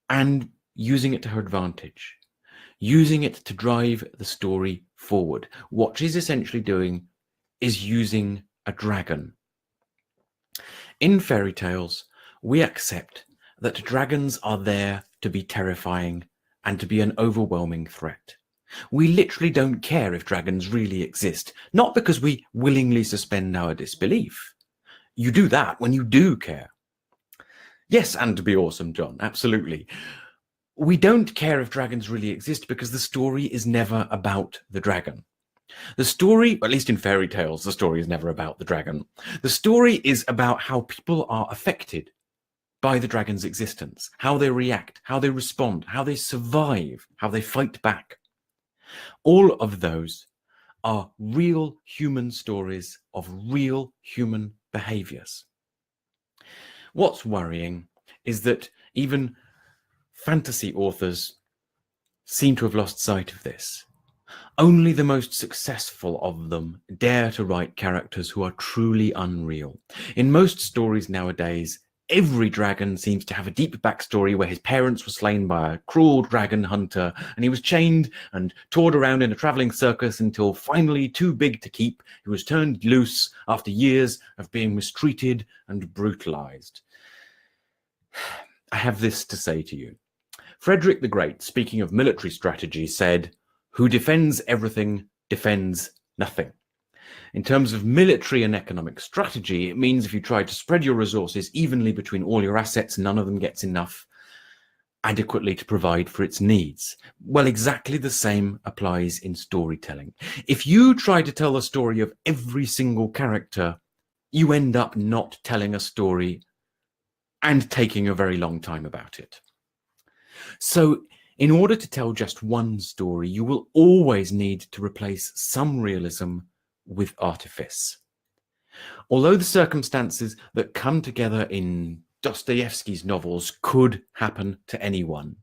Speaker 1: and using it to her advantage, using it to drive the story forward. What she's essentially doing is using a dragon. In fairy tales, we accept that dragons are there to be terrifying and to be an overwhelming threat. We literally don't care if dragons really exist, not because we willingly suspend our disbelief. You do that when you do care. Yes, and to be awesome, John, absolutely. We don't care if dragons really exist because the story is never about the dragon. The story, at least in fairy tales, the story is never about the dragon. The story is about how people are affected by the dragon's existence, how they react, how they respond, how they survive, how they fight back. All of those are real human stories of real human behaviors. What's worrying is that even fantasy authors seem to have lost sight of this. Only the most successful of them dare to write characters who are truly unreal. In most stories nowadays, every dragon seems to have a deep backstory where his parents were slain by a cruel dragon hunter and he was chained and toured around in a traveling circus until finally, too big to keep, he was turned loose after years of being mistreated and brutalized. I have this to say to you. Frederick the Great, speaking of military strategy, said, "Who defends everything defends nothing." In terms of military and economic strategy, it means if you try to spread your resources evenly between all your assets, none of them gets enough adequately to provide for its needs. Well, exactly the same applies in storytelling. If you try to tell the story of every single character, you end up not telling a story and taking a very long time about it. So in order to tell just one story, you will always need to replace some realism with artifice. Although the circumstances that come together in Dostoevsky's novels could happen to anyone,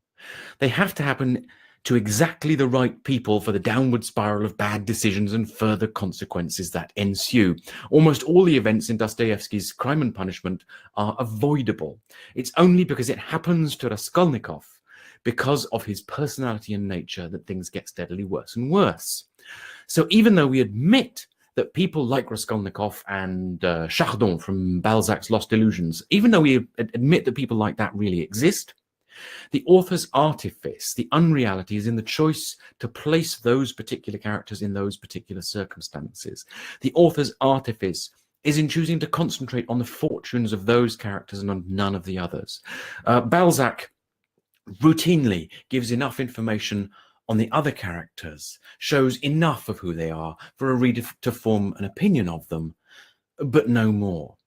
Speaker 1: they have to happen to exactly the right people for the downward spiral of bad decisions and further consequences that ensue. Almost all the events in Dostoevsky's Crime and Punishment are avoidable. It's only because it happens to Raskolnikov, because of his personality and nature, that things get steadily worse and worse. So even though we admit that people like Raskolnikov and Chardon from Balzac's Lost Illusions, even though we admit that people like that really exist, the author's artifice, the unreality, is in the choice to place those particular characters in those particular circumstances. The author's artifice is in choosing to concentrate on the fortunes of those characters and on none of the others. Balzac routinely gives enough information on the other characters, shows enough of who they are for a reader to form an opinion of them, but no more.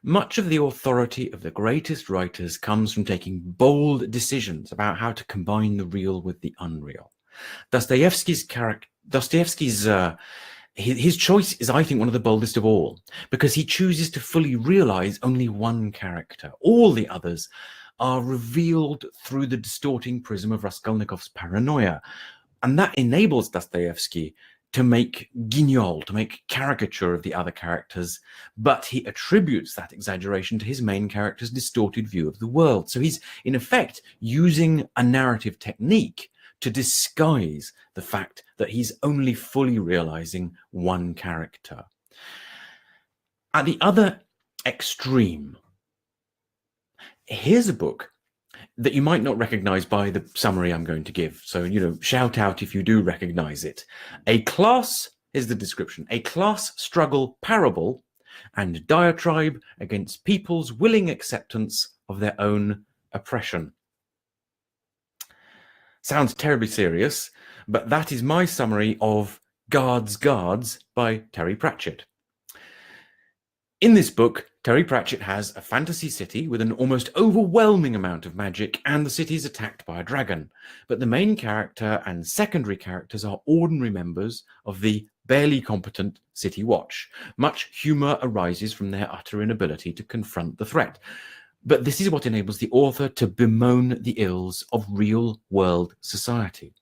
Speaker 1: Much of the authority of the greatest writers comes from taking bold decisions about how to combine the real with the unreal. Dostoevsky's his choice is, I think, one of the boldest of all, because he chooses to fully realize only one character. All the others are revealed through the distorting prism of Raskolnikov's paranoia. And that enables Dostoevsky to make guignol, to make caricature of the other characters, but he attributes that exaggeration to his main character's distorted view of the world. So he's, in effect, using a narrative technique to disguise the fact that he's only fully realizing one character. At the other extreme, here's a book that you might not recognize by the summary I'm going to give. So, shout out if you do recognize it. Here's the description: a class struggle parable and diatribe against people's willing acceptance of their own oppression. Sounds terribly serious, but that is my summary of Guards by Terry Pratchett. In this book, Terry Pratchett has a fantasy city with an almost overwhelming amount of magic, and the city is attacked by a dragon. But the main character and secondary characters are ordinary members of the barely competent City Watch. Much humour arises from their utter inability to confront the threat. But this is what enables the author to bemoan the ills of real-world society.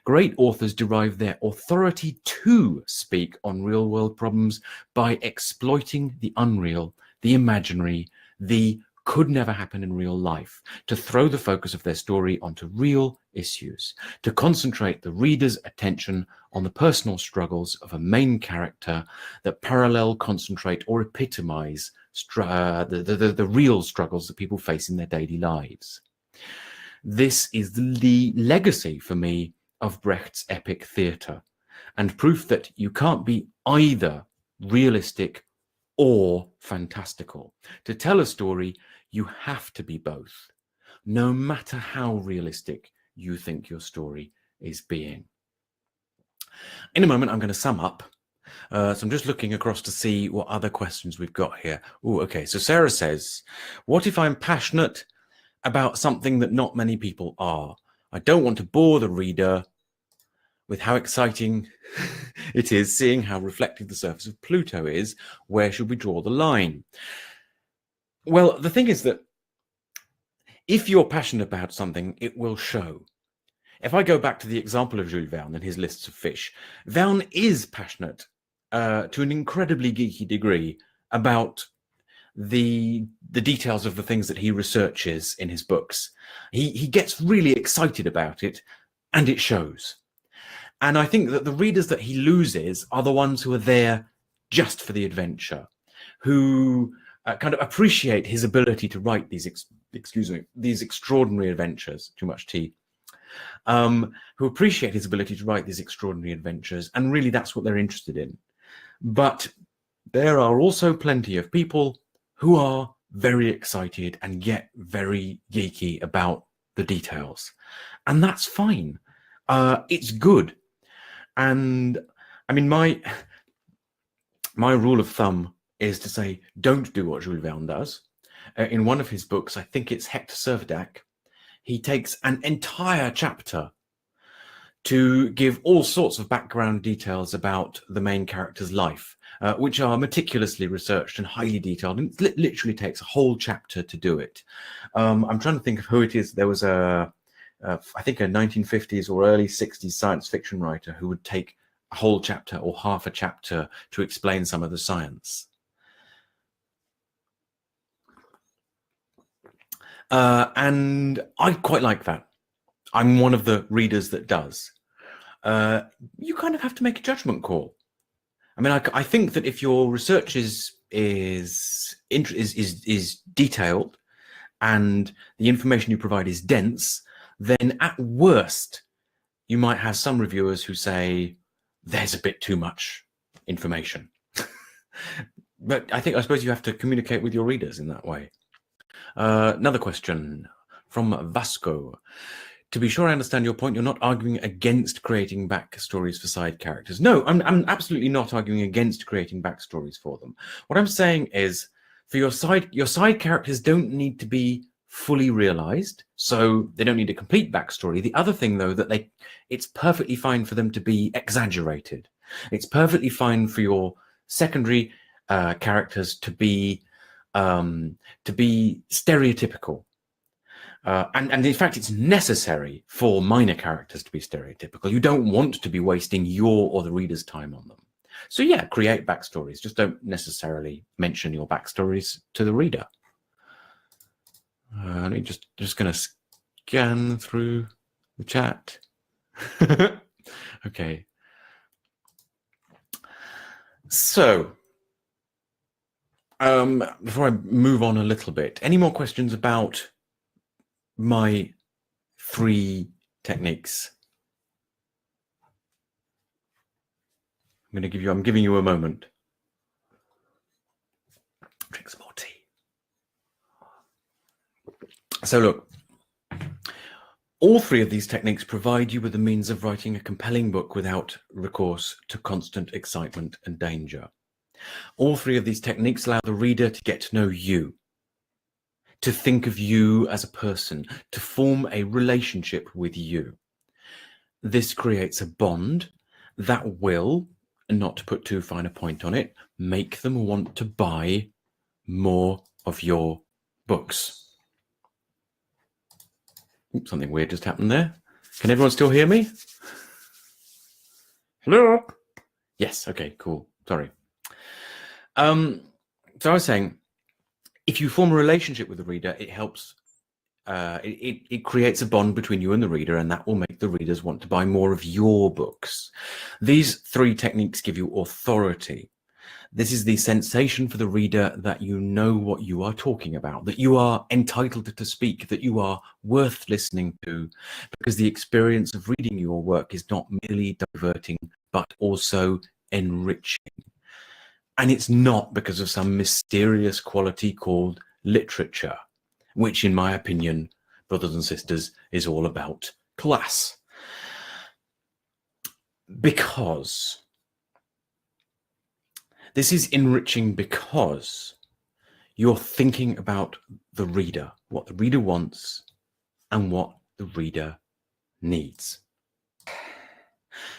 Speaker 1: Great authors derive their authority to speak on real-world problems by exploiting the unreal, the imaginary, the could never happen in real life, to throw the focus of their story onto real issues, to concentrate the reader's attention on the personal struggles of a main character that parallel, concentrate, or epitomize the real struggles that people face in their daily lives. This is the legacy for me of Brecht's epic theatre, and proof that you can't be either realistic or fantastical. To tell a story, you have to be both, no matter how realistic you think your story is being. In a moment, I'm going to sum up. So I'm just looking across to see what other questions we've got here. Oh, okay. So Sarah says, what if I'm passionate about something that not many people are? I don't want to bore the reader with how exciting it is seeing how reflective the surface of Pluto is. Where should we draw the line? Well, the thing is that if you're passionate about something, it will show. If I go back to the example of Jules Verne and his lists of fish, Verne is passionate to an incredibly geeky degree about the details of the things that he researches in his books. He gets really excited about it, and it shows. And I think that the readers that he loses are the ones who are there just for the adventure, who kind of appreciate his ability to write these extraordinary adventures. Too much tea. Who appreciate his ability to write these extraordinary adventures, and really that's what they're interested in. But there are also plenty of people who are very excited and get very geeky about the details, and that's fine. It's good. And I mean, my rule of thumb is to say, don't do what Jules Verne does. In one of his books, I think it's Hector Servadac, he takes an entire chapter to give all sorts of background details about the main character's life, which are meticulously researched and highly detailed. And it literally takes a whole chapter to do it. I'm trying to think of who it is. There was I think a 1950s or early 60s science fiction writer who would take a whole chapter or half a chapter to explain some of the science. And I quite like that. I'm one of the readers that does. You kind of have to make a judgment call. I mean, I think that if your research is detailed and the information you provide is dense, then at worst, you might have some reviewers who say, there's a bit too much information. But I suppose you have to communicate with your readers in that way. Another question from Vasco. To be sure I understand your point, you're not arguing against creating backstories for side characters. No, I'm absolutely not arguing against creating backstories for them. What I'm saying is, for your side characters don't need to be fully realized, so they don't need a complete backstory. The other thing, though, that it's perfectly fine for them to be exaggerated. It's perfectly fine for your secondary characters to be stereotypical. And in fact, it's necessary for minor characters to be stereotypical. You don't want to be wasting your or the reader's time on them. So yeah, create backstories. Just don't necessarily mention your backstories to the reader. I'm just going to scan through the chat. Okay. So, before I move on a little bit, any more questions about my 3 techniques. I'm giving you a moment. Drink some more tea. So look, all 3 of these techniques provide you with the means of writing a compelling book without recourse to constant excitement and danger. All 3 of these techniques allow the reader to get to know you, to think of you as a person, to form a relationship with you. This creates a bond that will, not to put too fine a point on it, make them want to buy more of your books. Oops, something weird just happened there. Can everyone still hear me? Hello? Yes, okay, cool. Sorry. So I was saying, if you form a relationship with the reader, it helps, it creates a bond between you and the reader, and that will make the readers want to buy more of your books. These 3 techniques give you authority. This is the sensation for the reader that you know what you are talking about, that you are entitled to speak, that you are worth listening to, because the experience of reading your work is not merely diverting, but also enriching. And it's not because of some mysterious quality called literature, which, in my opinion, brothers and sisters, is all about class. Because this is enriching because you're thinking about the reader, what the reader wants and what the reader needs.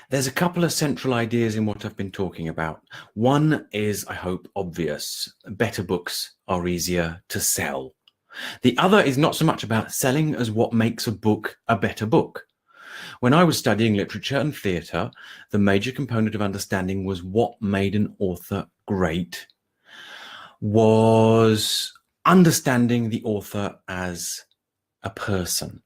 Speaker 1: There's a couple of central ideas in what I've been talking about. One is, I hope, obvious. Better books are easier to sell. The other is not so much about selling as what makes a book a better book. When I was studying literature and theatre, the major component of understanding was what made an author great was understanding the author as a person.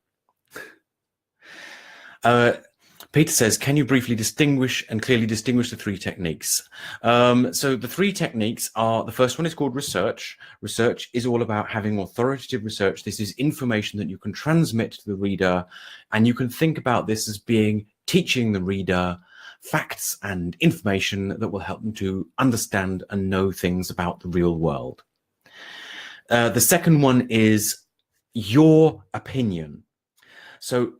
Speaker 1: Peter says, can you briefly distinguish and clearly distinguish the 3 techniques? So the 3 techniques are, the first one is called research. Research is all about having authoritative research. This is information that you can transmit to the reader, and you can think about this as being teaching the reader facts and information that will help them to understand and know things about the real world. The second one is your opinion. So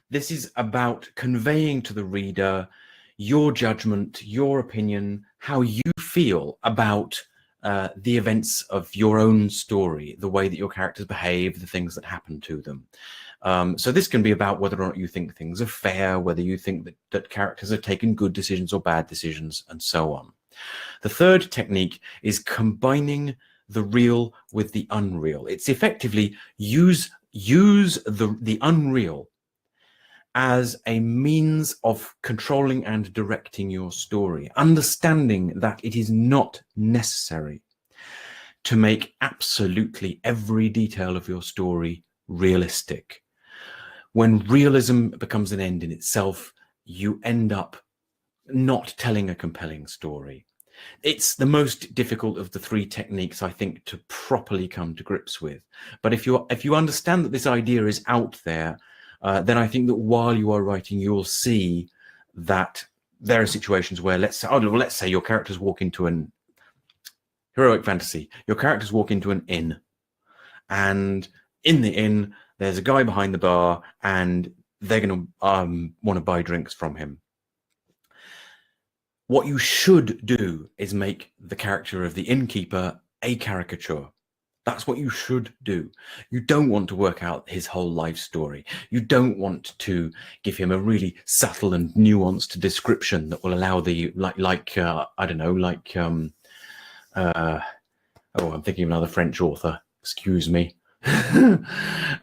Speaker 1: this is about conveying to the reader your judgment, your opinion, how you feel about the events of your own story, the way that your characters behave, the things that happen to them. So this can be about whether or not you think things are fair, whether you think that characters have taken good decisions or bad decisions, and so on. The third technique is combining the real with the unreal. It's effectively use the unreal as a means of controlling and directing your story, understanding that it is not necessary to make absolutely every detail of your story realistic. When realism becomes an end in itself, you end up not telling a compelling story. It's the most difficult of the 3 techniques, I think, to properly come to grips with. But if you understand that this idea is out there, then I think that while you are writing, you'll see that there are situations where, let's say your characters walk into an heroic fantasy. Your characters walk into an inn, and in the inn, there's a guy behind the bar, and they're going to want to buy drinks from him. What you should do is make the character of the innkeeper a caricature. That's what you should do. You don't want to work out his whole life story. You don't want to give him a really subtle and nuanced description that will allow the I'm thinking of another French author. Excuse me.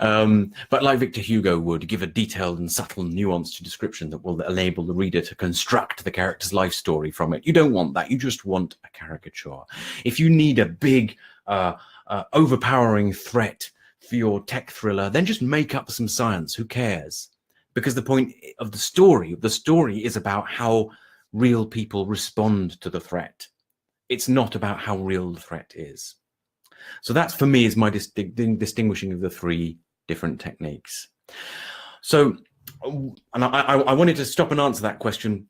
Speaker 1: But like Victor Hugo would, give a detailed and subtle, nuanced description that will enable the reader to construct the character's life story from it. You don't want that. You just want a caricature. If you need a big, overpowering threat for your tech thriller, then just make up some science. Who cares? Because the point of the story is about how real people respond to the threat. It's not about how real the threat is. So that's, for me, is my distinguishing of the 3 different techniques. So, and I wanted to stop and answer that question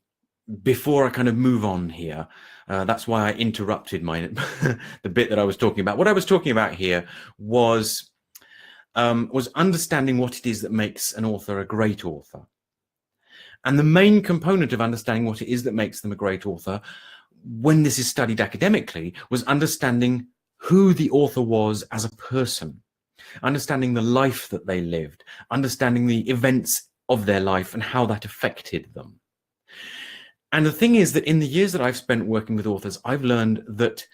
Speaker 1: before I kind of move on here. That's why I interrupted the bit that I was talking about. What I was talking about here was understanding what it is that makes an author a great author. And the main component of understanding what it is that makes them a great author, when this is studied academically, was understanding who the author was as a person, understanding the life that they lived, understanding the events of their life and how that affected them. And the thing is that in the years that I've spent working with authors, I've learned that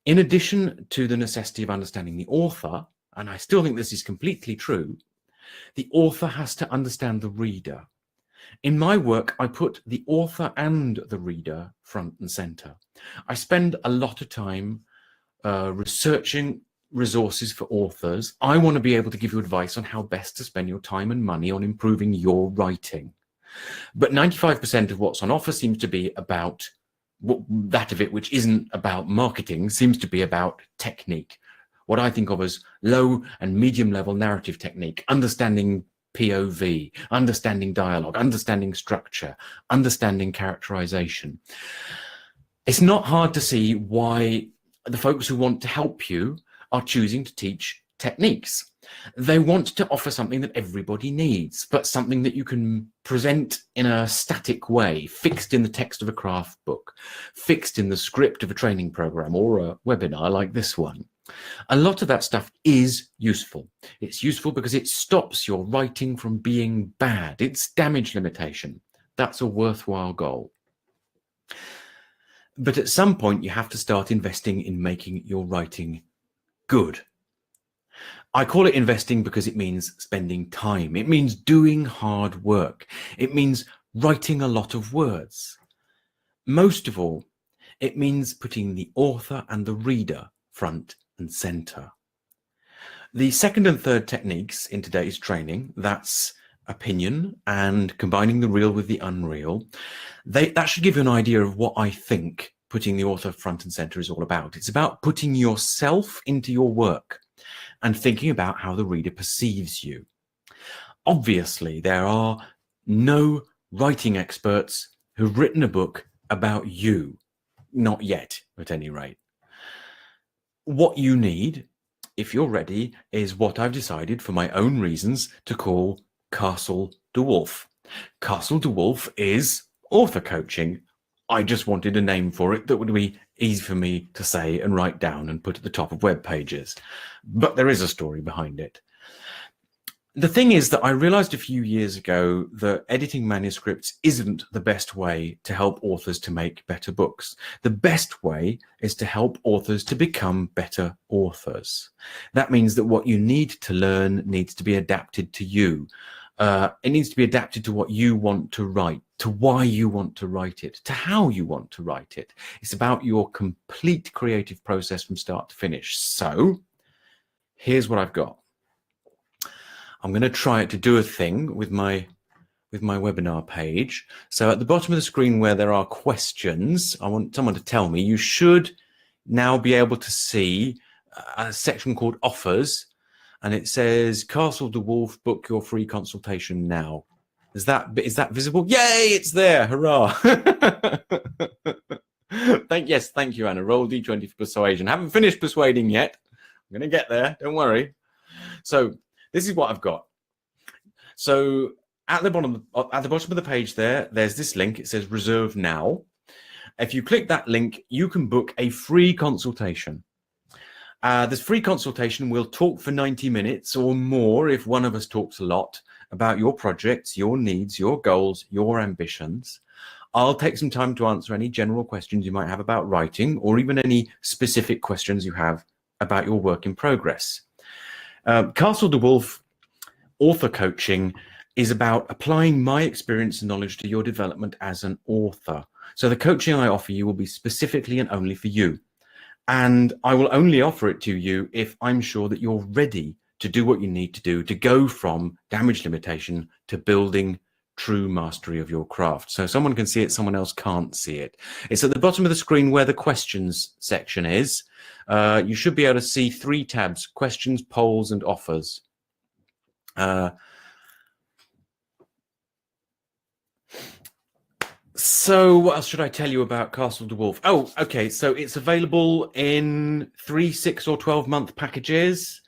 Speaker 1: in addition to the necessity of understanding the author, and I still think this is completely true, the author has to understand the reader. In my work, I put the author and the reader front and center. I spend a lot of time researching resources for authors. I want to be able to give you advice on how best to spend your time and money on improving your writing. But 95% of what's on offer seems to be about that of it, which isn't about marketing, seems to be about technique. What I think of as low and medium level narrative technique, understanding POV, understanding dialogue, understanding structure, understanding characterization. It's not hard to see why the folks who want to help you are choosing to teach techniques. They want to offer something that everybody needs, but something that you can present in a static way, fixed in the text of a craft book, fixed in the script of a training program or a webinar like this one. A lot of that stuff is useful. It's useful because it stops your writing from being bad. It's damage limitation. That's a worthwhile goal. But at some point, you have to start investing in making your writing good. I call it investing because it means spending time. It means doing hard work. It means writing a lot of words. Most of all, it means putting the author and the reader front and center. The second and third techniques in today's training, that's opinion and combining the real with the unreal, that should give you an idea of what I think putting the author front and center is all about. It's about putting yourself into your work and thinking about how the reader perceives you. Obviously, there are no writing experts who've written a book about you. Not yet, at any rate. What you need, if you're ready, is what I've decided for my own reasons to call Castle Dewulf. Castle Dewulf is author coaching. I just wanted a name for it that would be easy for me to say and write down and put at the top of web pages. But there is a story behind it. The thing is that I realized a few years ago that editing manuscripts isn't the best way to help authors to make better books. The best way is to help authors to become better authors. That means that what you need to learn needs to be adapted to you. It needs to be adapted to what you want to write, to why you want to write it, to how you want to write it. It's about your complete creative process from start to finish. So here's what I've got. I'm going to try to do a thing with my webinar page. So at the bottom of the screen where there are questions, I want someone to tell me, you should now be able to see a section called offers. And it says, Castle Dewulf, book your free consultation now. Is that visible? Yay, it's there. Hurrah. Thank you, Anna. Roll D20 for persuasion. Haven't finished persuading yet. I'm going to get there. Don't worry. So this is what I've got. So at the bottom of the page there's this link. It says reserve now. If you click that link, you can book a free consultation. This free consultation will talk for 90 minutes or more if one of us talks a lot about your projects, your needs, your goals, your ambitions. I'll take some time to answer any general questions you might have about writing or even any specific questions you have about your work in progress. Castle Dewulf author coaching is about applying my experience and knowledge to your development as an author. So the coaching I offer you will be specifically and only for you. And I will only offer it to you if I'm sure that you're ready to do what you need to do to go from damage limitation to building true mastery of your craft. So someone can see it, someone else can't see it. It's at the bottom of the screen where the questions section is. You should be able to see 3 tabs: questions, polls, and offers. So what else should I tell you about Castle Dewulf? Oh, okay. So it's available in 3, 6, or 12-month packages.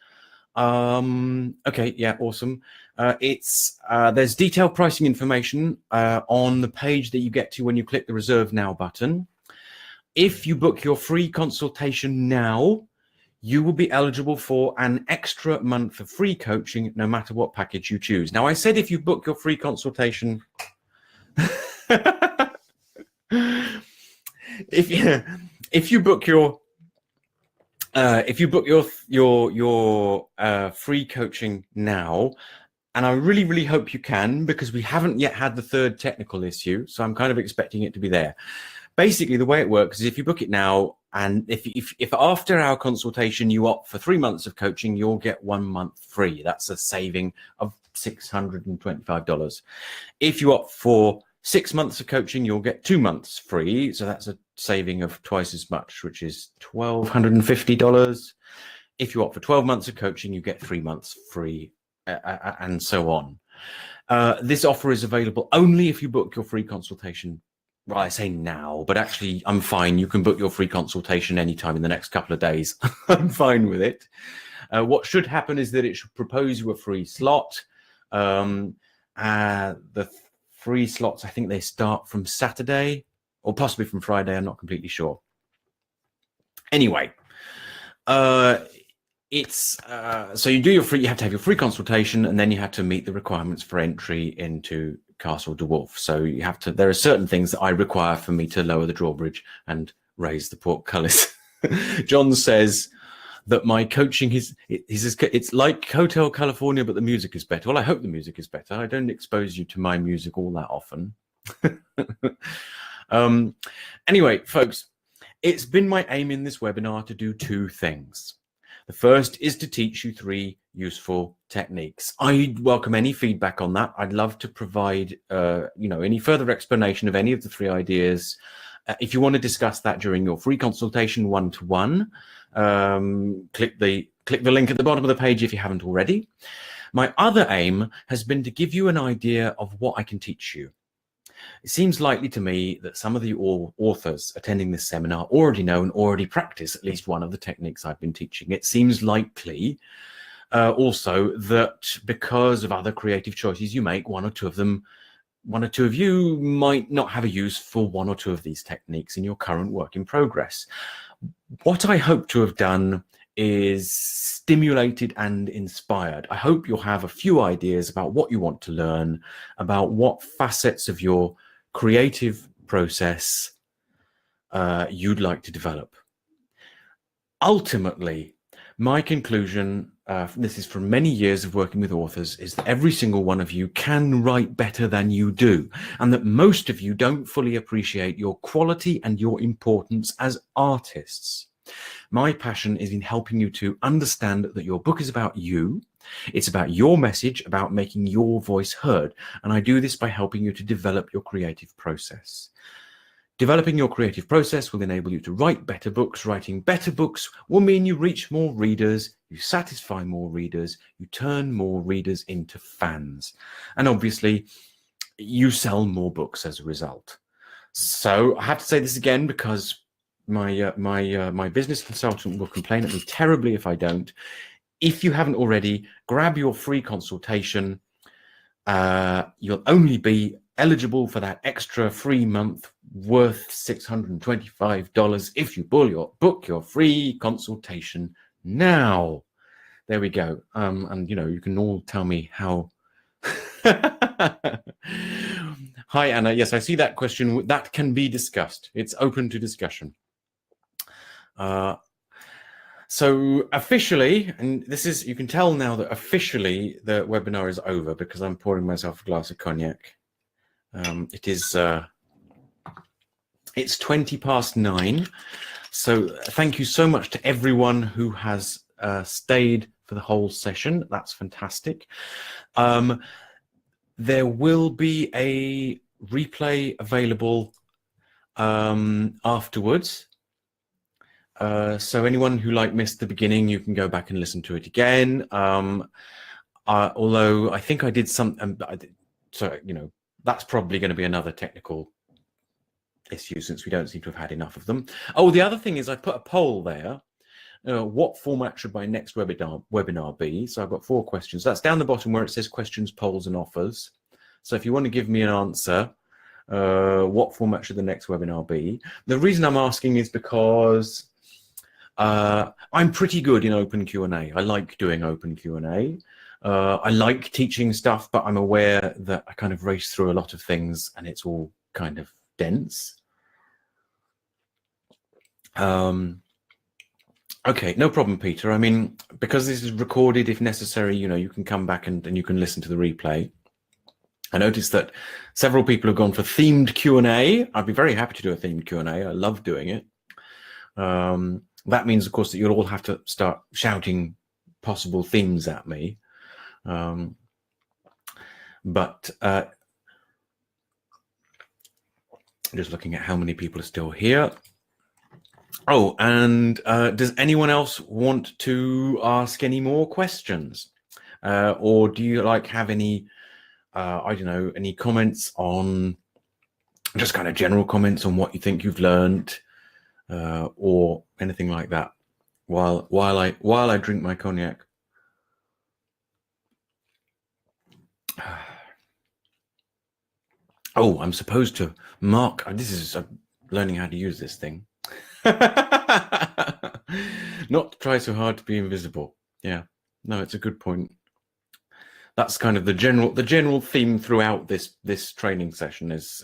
Speaker 1: Okay, yeah, awesome. There's detailed pricing information on the page that you get to when you click the Reserve Now button. If you book your free consultation now, you will be eligible for an extra month of free coaching, no matter what package you choose. Now, I said if you book your free consultation, if you book your free coaching now, and I really hope you can, because we haven't yet had the third technical issue, so I'm kind of expecting it to be there. Basically, the way it works is if you book it now, and if after our consultation you opt for 3 months of coaching, you'll get 1 month free. That's a saving of $625. If you opt for 6 months of coaching, you'll get 2 months free. So that's a saving of twice as much, which is $1,250. If you opt for 12 months of coaching, you get 3 months free, and so on. This offer is available only if you book your free consultation. Well, I say now, but actually I'm fine. You can book your free consultation anytime in the next couple of days. I'm fine with it. What should happen is that it should propose you a free slot. The free slots, I think they start from Saturday or possibly from Friday. I'm not completely sure. Anyway, so you do you have to have your free consultation, and then you have to meet the requirements for entry into Castle Dewulf. So there are certain things that I require for me to lower the drawbridge and raise the portcullis. John says that my coaching it's like Hotel California, but the music is better. Well, I hope the music is better. I don't expose you to my music all that often. Anyway, folks, it's been my aim in this webinar to do 2 things. The first is to teach you 3 useful techniques. I welcome any feedback on that. I'd love to provide, any further explanation of any of the 3 ideas. If you want to discuss that during your free consultation one-to-one, click the link at the bottom of the page if you haven't already. My other aim has been to give you an idea of what I can teach you. It seems likely to me that some of the authors attending this seminar already know and already practice at least one of the techniques I've been teaching. It seems likely also that because of other creative choices you make, one or two of you might not have a use for 1 or 2 of these techniques in your current work in progress. What I hope to have done is stimulated and inspired. I hope you'll have a few ideas about what you want to learn, about what facets of your creative process you'd like to develop. Ultimately, my conclusion, this is from many years of working with authors, is that every single one of you can write better than you do, and that most of you don't fully appreciate your quality and your importance as artists. My passion is in helping you to understand that your book is about you. It's about your message, about making your voice heard. And I do this by helping you to develop your creative process. Developing your creative process will enable you to write better books. Writing better books will mean you reach more readers, you satisfy more readers, you turn more readers into fans. And obviously, you sell more books as a result. So I have to say this again because my business consultant will complain at me terribly if I don't. If you haven't already, grab your free consultation. You'll only be eligible for that extra free month worth $625 if you book your free consultation now. There we go. And you can all tell me how. Hi, Anna. Yes, I see that question. That can be discussed. It's open to discussion. So officially, and this is, you can tell now that officially the webinar is over because I'm pouring myself a glass of cognac. It's 9:20. So thank you so much to everyone who has stayed for the whole session. That's fantastic. There will be a replay available afterwards. So anyone who missed the beginning, you can go back and listen to it again. Although I think I did some, so, that's probably going to be another technical issue since we don't seem to have had enough of them. Oh, the other thing is I put a poll there. What format should my next webinar be? So I've got 4 questions. That's down the bottom where it says questions, polls, and offers. So if you want to give me an answer, what format should the next webinar be? The reason I'm asking is because I'm pretty good in open Q&A. I like doing open Q&A. I like teaching stuff, but I'm aware that I kind of race through a lot of things and it's all kind of dense. Okay, no problem, Peter. I mean, because this is recorded, if necessary, you can come back and you can listen to the replay. I noticed that several people have gone for themed Q&A. I'd be very happy to do a themed Q&A. I love doing it. That means, of course, that you'll all have to start shouting possible themes at me. But just looking at how many people are still here. Oh, and does anyone else want to ask any more questions? Or do you have any, I don't know, any comments on, just kind of general comments on what you think you've learned, or anything like that while I drink my cognac? Oh, I'm supposed to mark. This is learning how to use this thing. Not try so hard to be invisible. Yeah, no, it's a good point. That's kind of the general theme throughout this training session is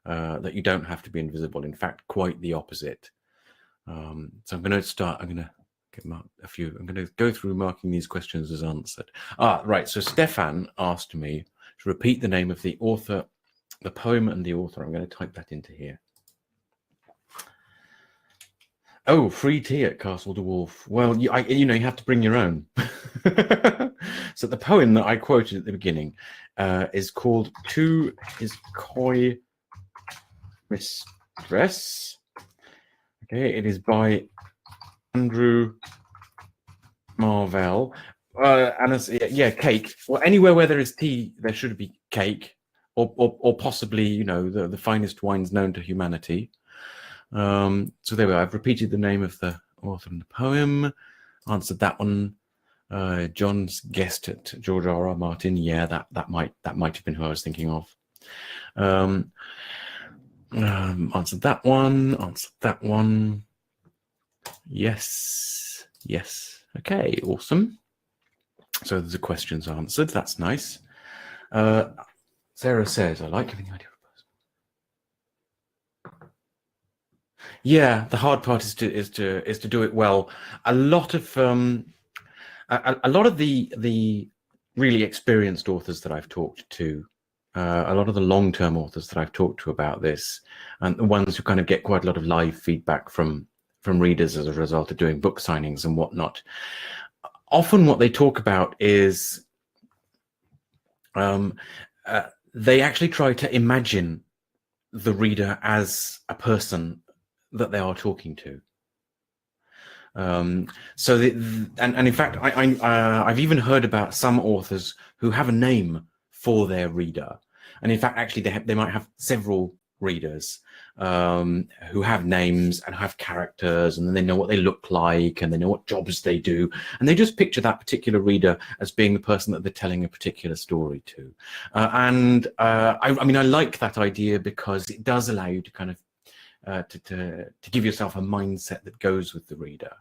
Speaker 1: that you don't have to be invisible. In fact, quite the opposite. So I'm going to start. I'm going to get a few. I'm going to go through marking these questions as answered. Right. So Stefan asked me to repeat the name of the author, the poem, and the author. I'm going to type that into here. Oh, free tea at Castle Dewulf. Well, you have to bring your own. So the poem that I quoted at the beginning is called "To His Coy Mistress." Okay, it is by Andrew Marvell. Yeah, cake. Well, anywhere where there is tea, there should be cake, or possibly, the finest wines known to humanity. So there we are. I've repeated the name of the author and the poem. Answered that one. John's guessed at George R.R. Martin. Yeah, that might have been who I was thinking of. Answered that one. Answered that one. Yes. Okay, awesome. So there's the questions answered. That's nice. Sarah says, "I like having the idea." Yeah, the hard part is to do it well. A lot of the really experienced authors that I've talked to, a lot of the long-term authors that I've talked to about this, and the ones who kind of get quite a lot of live feedback from readers as a result of doing book signings and whatnot, often what they talk about is they actually try to imagine the reader as a person that they are talking to. And in fact, I've even heard about some authors who have a name for their reader, and in fact, actually, they might have several readers who have names and have characters, and then they know what they look like, and they know what jobs they do, and they just picture that particular reader as being the person that they're telling a particular story to. I mean, I like that idea because it does allow you to kind of to give yourself a mindset that goes with the reader.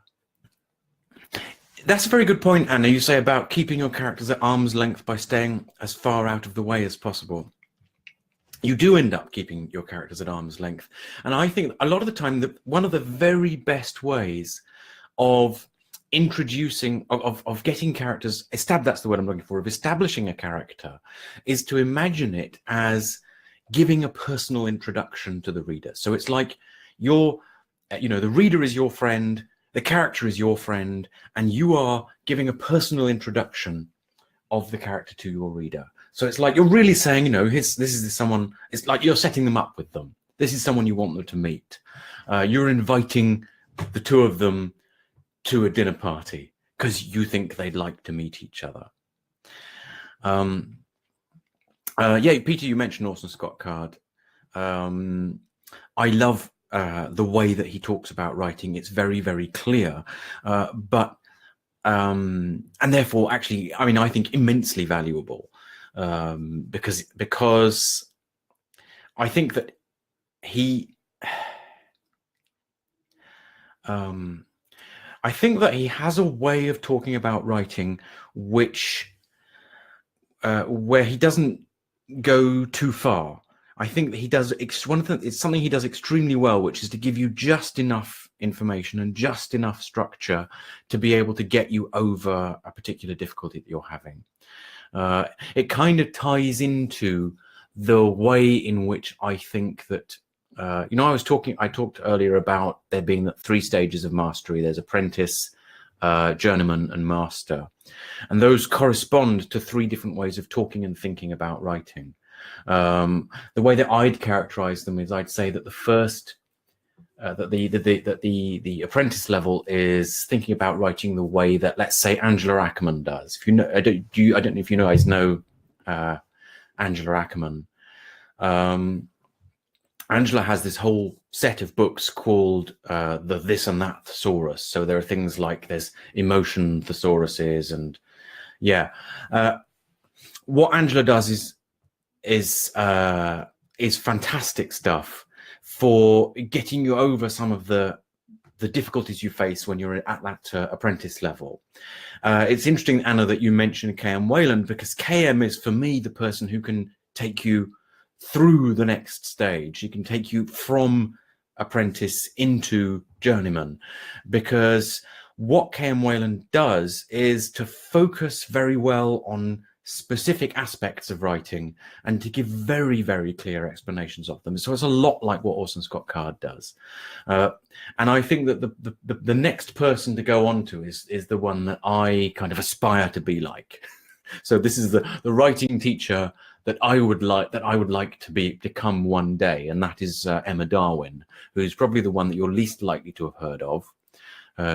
Speaker 1: That's a very good point, Anna. You say about keeping your characters at arm's length by staying as far out of the way as possible. You do end up keeping your characters at arm's length. And I think a lot of the time that one of the very best ways of introducing, of getting characters, that's the word I'm looking for, of establishing a character, is to imagine it as giving a personal introduction to the reader. So it's like the reader is your friend, the character is your friend, and you are giving a personal introduction of the character to your reader. So it's like you're really saying, this is someone, it's like you're setting them up with them. This is someone you want them to meet. You're inviting the two of them to a dinner party because you think they'd like to meet each other. Yeah, Peter, you mentioned Orson Scott Card. I love the way that he talks about writing. It's very, very clear, and therefore, actually, I mean, I think immensely valuable, because I think that he, I think that he has a way of talking about writing, which, where he doesn't go too far. I think that he does it's something he does extremely well, which is to give you just enough information and just enough structure to be able to get you over a particular difficulty that you're having. It kind of ties into the way in which I think that, I talked earlier about there being 3 stages of mastery. There's apprentice, journeyman, and master. And those correspond to 3 different ways of talking and thinking about writing. The way that I'd characterize them is I'd say that the first, that the apprentice level is thinking about writing the way that, let's say, Angela Ackerman does. If you know, I don't know if you guys know Angela Ackerman. Angela has this whole set of books called the This and That Thesaurus. So there are things like there's emotion thesauruses, and what Angela does is fantastic stuff for getting you over some of the difficulties you face when you're at that apprentice level. It's interesting, Anna, that you mentioned K.M. Wayland, because K.M. is, for me, the person who can take you through the next stage. He can take you from apprentice into journeyman, because what K.M. Wayland does is to focus very well on specific aspects of writing and to give very, very clear explanations of them. So it's a lot like what Orson Scott Card does. And I think that the next person to go on to is the one that I kind of aspire to be like. So this is the writing teacher that I would like to become one day, and that is Emma Darwin, who is probably the one that you're least likely to have heard of.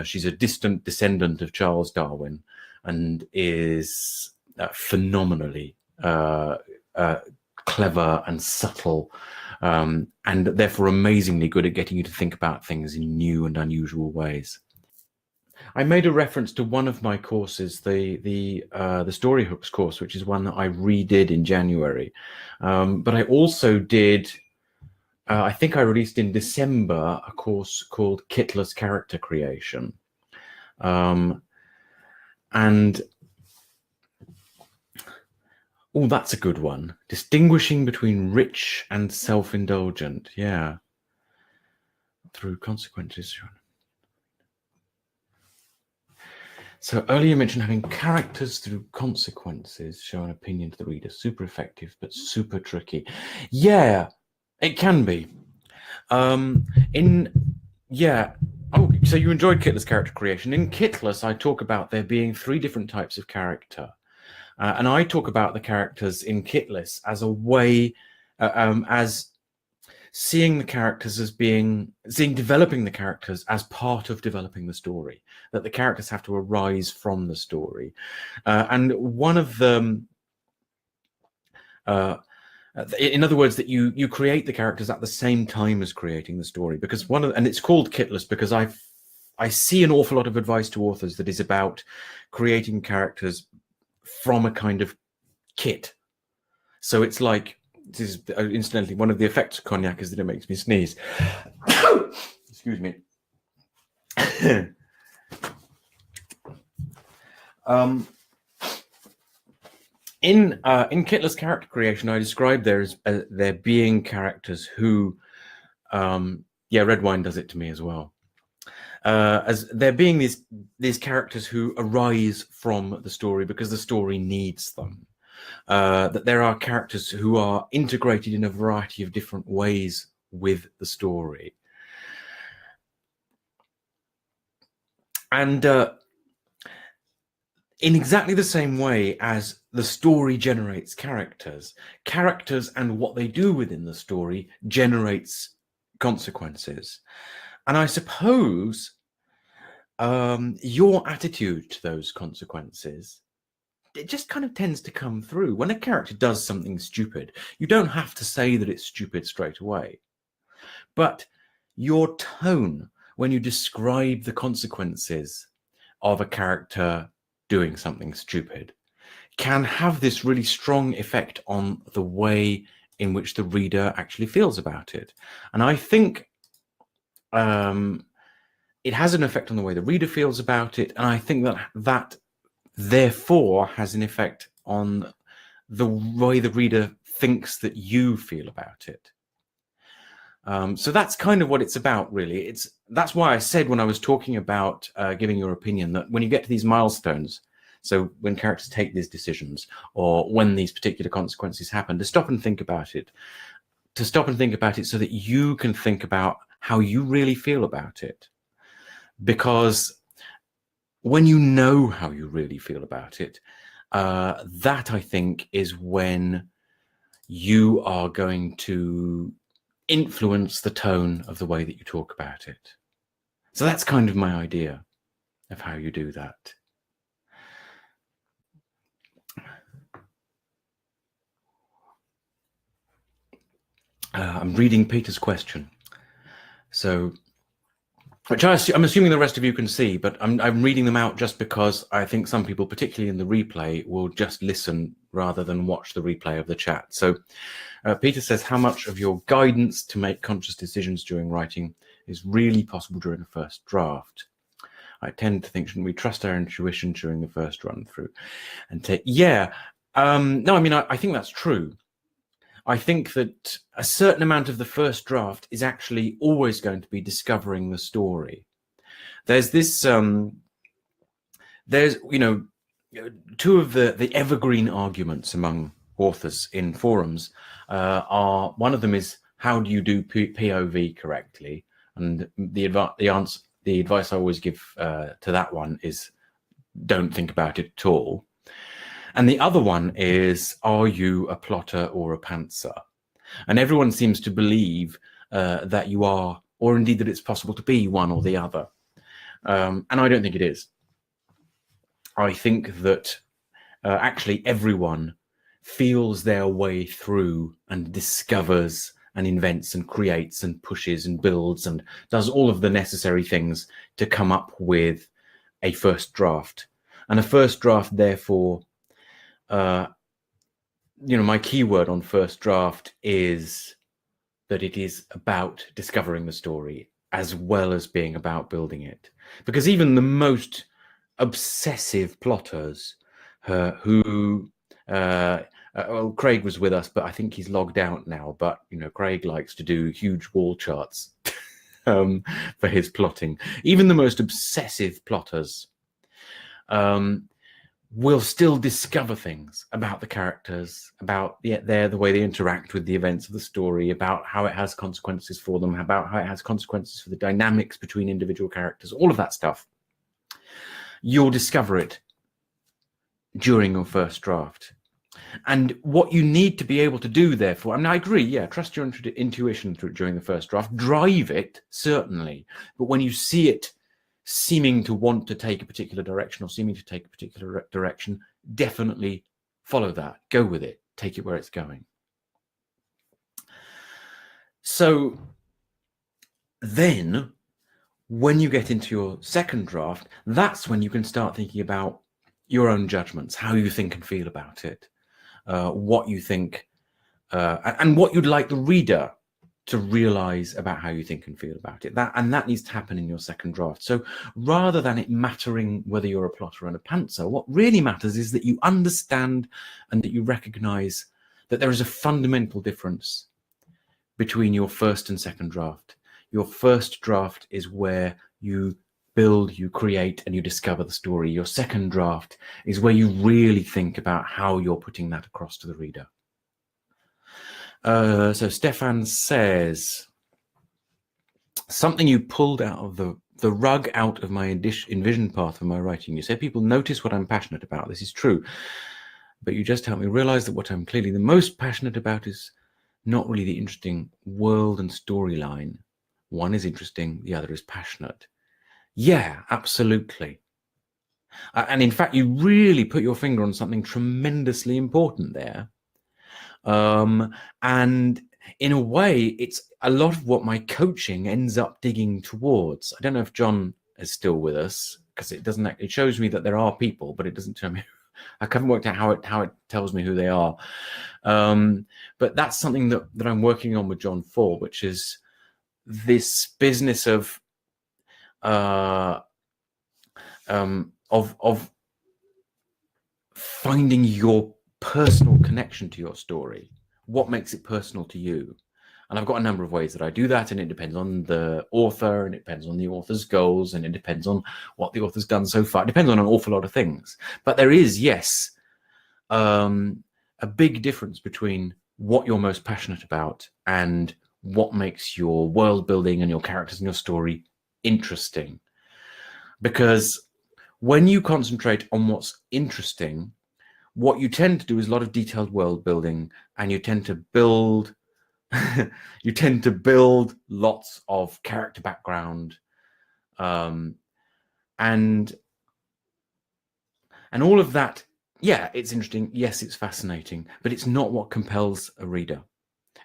Speaker 1: She's a distant descendant of Charles Darwin and is phenomenally clever and subtle, and therefore amazingly good at getting you to think about things in new and unusual ways. I made a reference to one of my courses, the Story Hooks course, which is one that I redid in January. But I also did, I think I released in December, a course called Kittler's Character Creation. And oh, that's a good one. Distinguishing between rich and self-indulgent. Yeah. Through consequences. So earlier you mentioned having characters through consequences show an opinion to the reader. Super effective, but super tricky. Yeah, it can be. Oh, so you enjoyed Kittler's character creation. In Kittler's, I talk about there being 3 different types of character. And I talk about the characters in Kittler's as a way, as seeing the characters as developing the characters as part of developing the story, that the characters have to arise from the story. And one of them, in other words, that you create the characters at the same time as creating the story, because and it's called Kittler's because I see an awful lot of advice to authors that is about creating characters from a kind of kit. So it's like, this is incidentally one of the effects of cognac is that it makes me sneeze. Excuse me. In Kittler's character creation, I described there being characters who, red wine does it to me as well. As there being these characters who arise from the story because the story needs them. That there are characters who are integrated in a variety of different ways with the story. And in exactly the same way as the story generates characters and what they do within the story generates consequences. And I suppose your attitude to those consequences it just kind of tends to come through. When a character does something stupid, you don't have to say that it's stupid straight away. But your tone when you describe the consequences of a character doing something stupid can have this really strong effect on the way in which the reader actually feels about it. And I think it has an effect on the way the reader feels about it. And I think that therefore has an effect on the way the reader thinks that you feel about it. So that's kind of what it's about, really. That's why I said when I was talking about giving your opinion that when you get to these milestones, so when characters take these decisions or when these particular consequences happen, to stop and think about it, so that you can think about how you really feel about it. Because when you know how you really feel about it, that I think is when you are going to influence the tone of the way that you talk about it. So that's kind of my idea of how you do that. I'm reading Peter's question. So, which I'm assuming the rest of you can see, but I'm reading them out just because I think some people, particularly in the replay, will just listen rather than watch the replay of the chat. So Peter says, how much of your guidance to make conscious decisions during writing is really possible during a first draft? I tend to think, shouldn't we trust our intuition during the first run through? And no, I mean, I think that's true. I think that a certain amount of the first draft is actually always going to be discovering the story. There's this, there's, two of the evergreen arguments among authors in forums are, one of them is, how do you do POV correctly? And the advice I always give to that one is, don't think about it at all. And the other one is, are you a plotter or a pantser? And everyone seems to believe that you are, or indeed that it's possible to be one or the other. And I don't think it is. I think that actually everyone feels their way through and discovers and invents and creates and pushes and builds and does all of the necessary things to come up with a first draft. And a first draft, therefore, my keyword on first draft is that it is about discovering the story as well as being about building it. Because even the most obsessive plotters well, Craig was with us, but I think he's logged out now. But, Craig likes to do huge wall charts for his plotting. Even the most obsessive plotters will still discover things about the characters, about the way they interact with the events of the story, about how it has consequences for them, about how it has consequences for the dynamics between individual characters, all of that stuff. You'll discover it during your first draft. And what you need to be able to do, therefore, I mean, I agree, trust your intuition during the first draft, drive it, certainly. But when you see it seeming to want to take a particular direction or seeming to take a particular direction, definitely follow that, go with it, take it where it's going. So then when you get into your second draft, that's when you can start thinking about your own judgments, how you think and feel about it, what you think, and what you'd like the reader to realize about how you think and feel about it. That needs to happen in your second draft. So rather than it mattering whether you're a plotter and a pantser, what really matters is that you understand and that you recognize that there is a fundamental difference between your first and second draft. Your first draft is where you build, you create, and you discover the story. Your second draft is where you really think about how you're putting that across to the reader. So Stefan says, something you pulled out of the rug out of my envisioned path of my writing. You said people notice what I'm passionate about. This is true. But you just helped me realize that what I'm clearly the most passionate about is not really the interesting world and storyline. One is interesting, the other is passionate. Yeah, absolutely. And in fact, you really put your finger on something tremendously important there. And in a way, it's a lot of what my coaching ends up digging towards. I don't know if John is still with us, because it shows me that there are people, but it doesn't tell me. I haven't worked out how it tells me who they are. But that's something that I'm working on with John for, which is this business of finding your personal connection to your story. What makes it personal to you? And I've got a number of ways that I do that, and it depends on the author, and it depends on the author's goals, and it depends on what the author's done so far. It depends on an awful lot of things. But there is, yes, a big difference between what you're most passionate about and what makes your world building and your characters and your story interesting. Because when you concentrate on what's interesting, what you tend to do is a lot of detailed world building, and you tend to build lots of character background, and all of that. Yeah, it's interesting. Yes, it's fascinating, but it's not what compels a reader.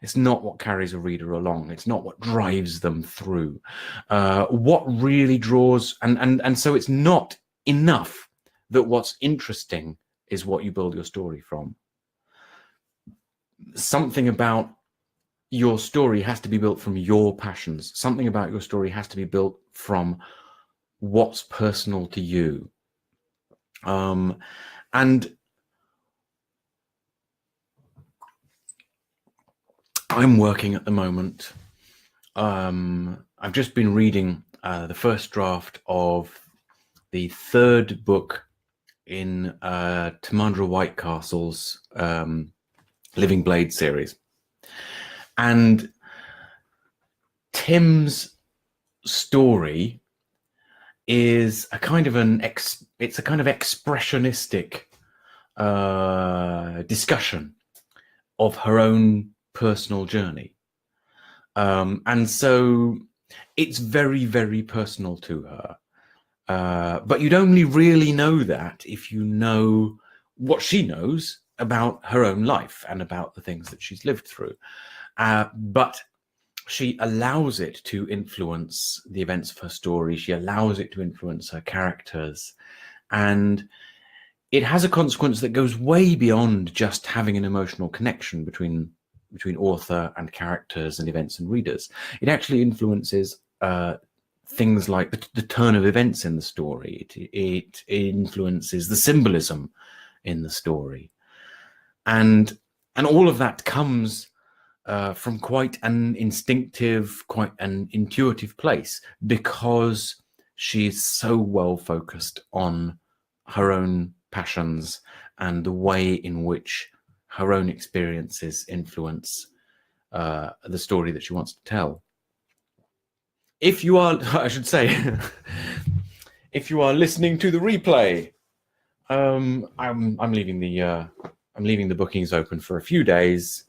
Speaker 1: It's not what carries a reader along. It's not what drives them through. What really draws, and so it's not enough that what's interesting is what you build your story from. Something about your story has to be built from your passions. Something about your story has to be built from what's personal to you. And I'm working at the moment. I've just been reading the first draft of the third book in Tamandra Whitecastle's Living Blade series. And Tim's story is a kind of expressionistic discussion of her own personal journey. And so it's very, very personal to her. But you'd only really know that if you know what she knows about her own life and about the things that she's lived through. But she allows it to influence the events of her story. She allows it to influence her characters. And it has a consequence that goes way beyond just having an emotional connection between author and characters and events and readers. It actually influences things like the turn of events in the story. It influences the symbolism in the story. And all of that comes from quite an instinctive, quite an intuitive place, because she's so well focused on her own passions and the way in which her own experiences influence the story that she wants to tell. If you are, I should say, if you are listening to the replay, I'm leaving the bookings open for a few days.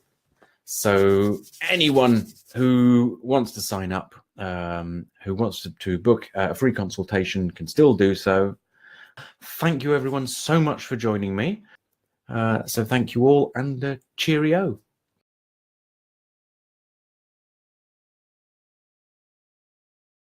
Speaker 1: So anyone who wants to sign up, who wants to book a free consultation, can still do so. Thank you everyone so much for joining me. So thank you all, and cheerio.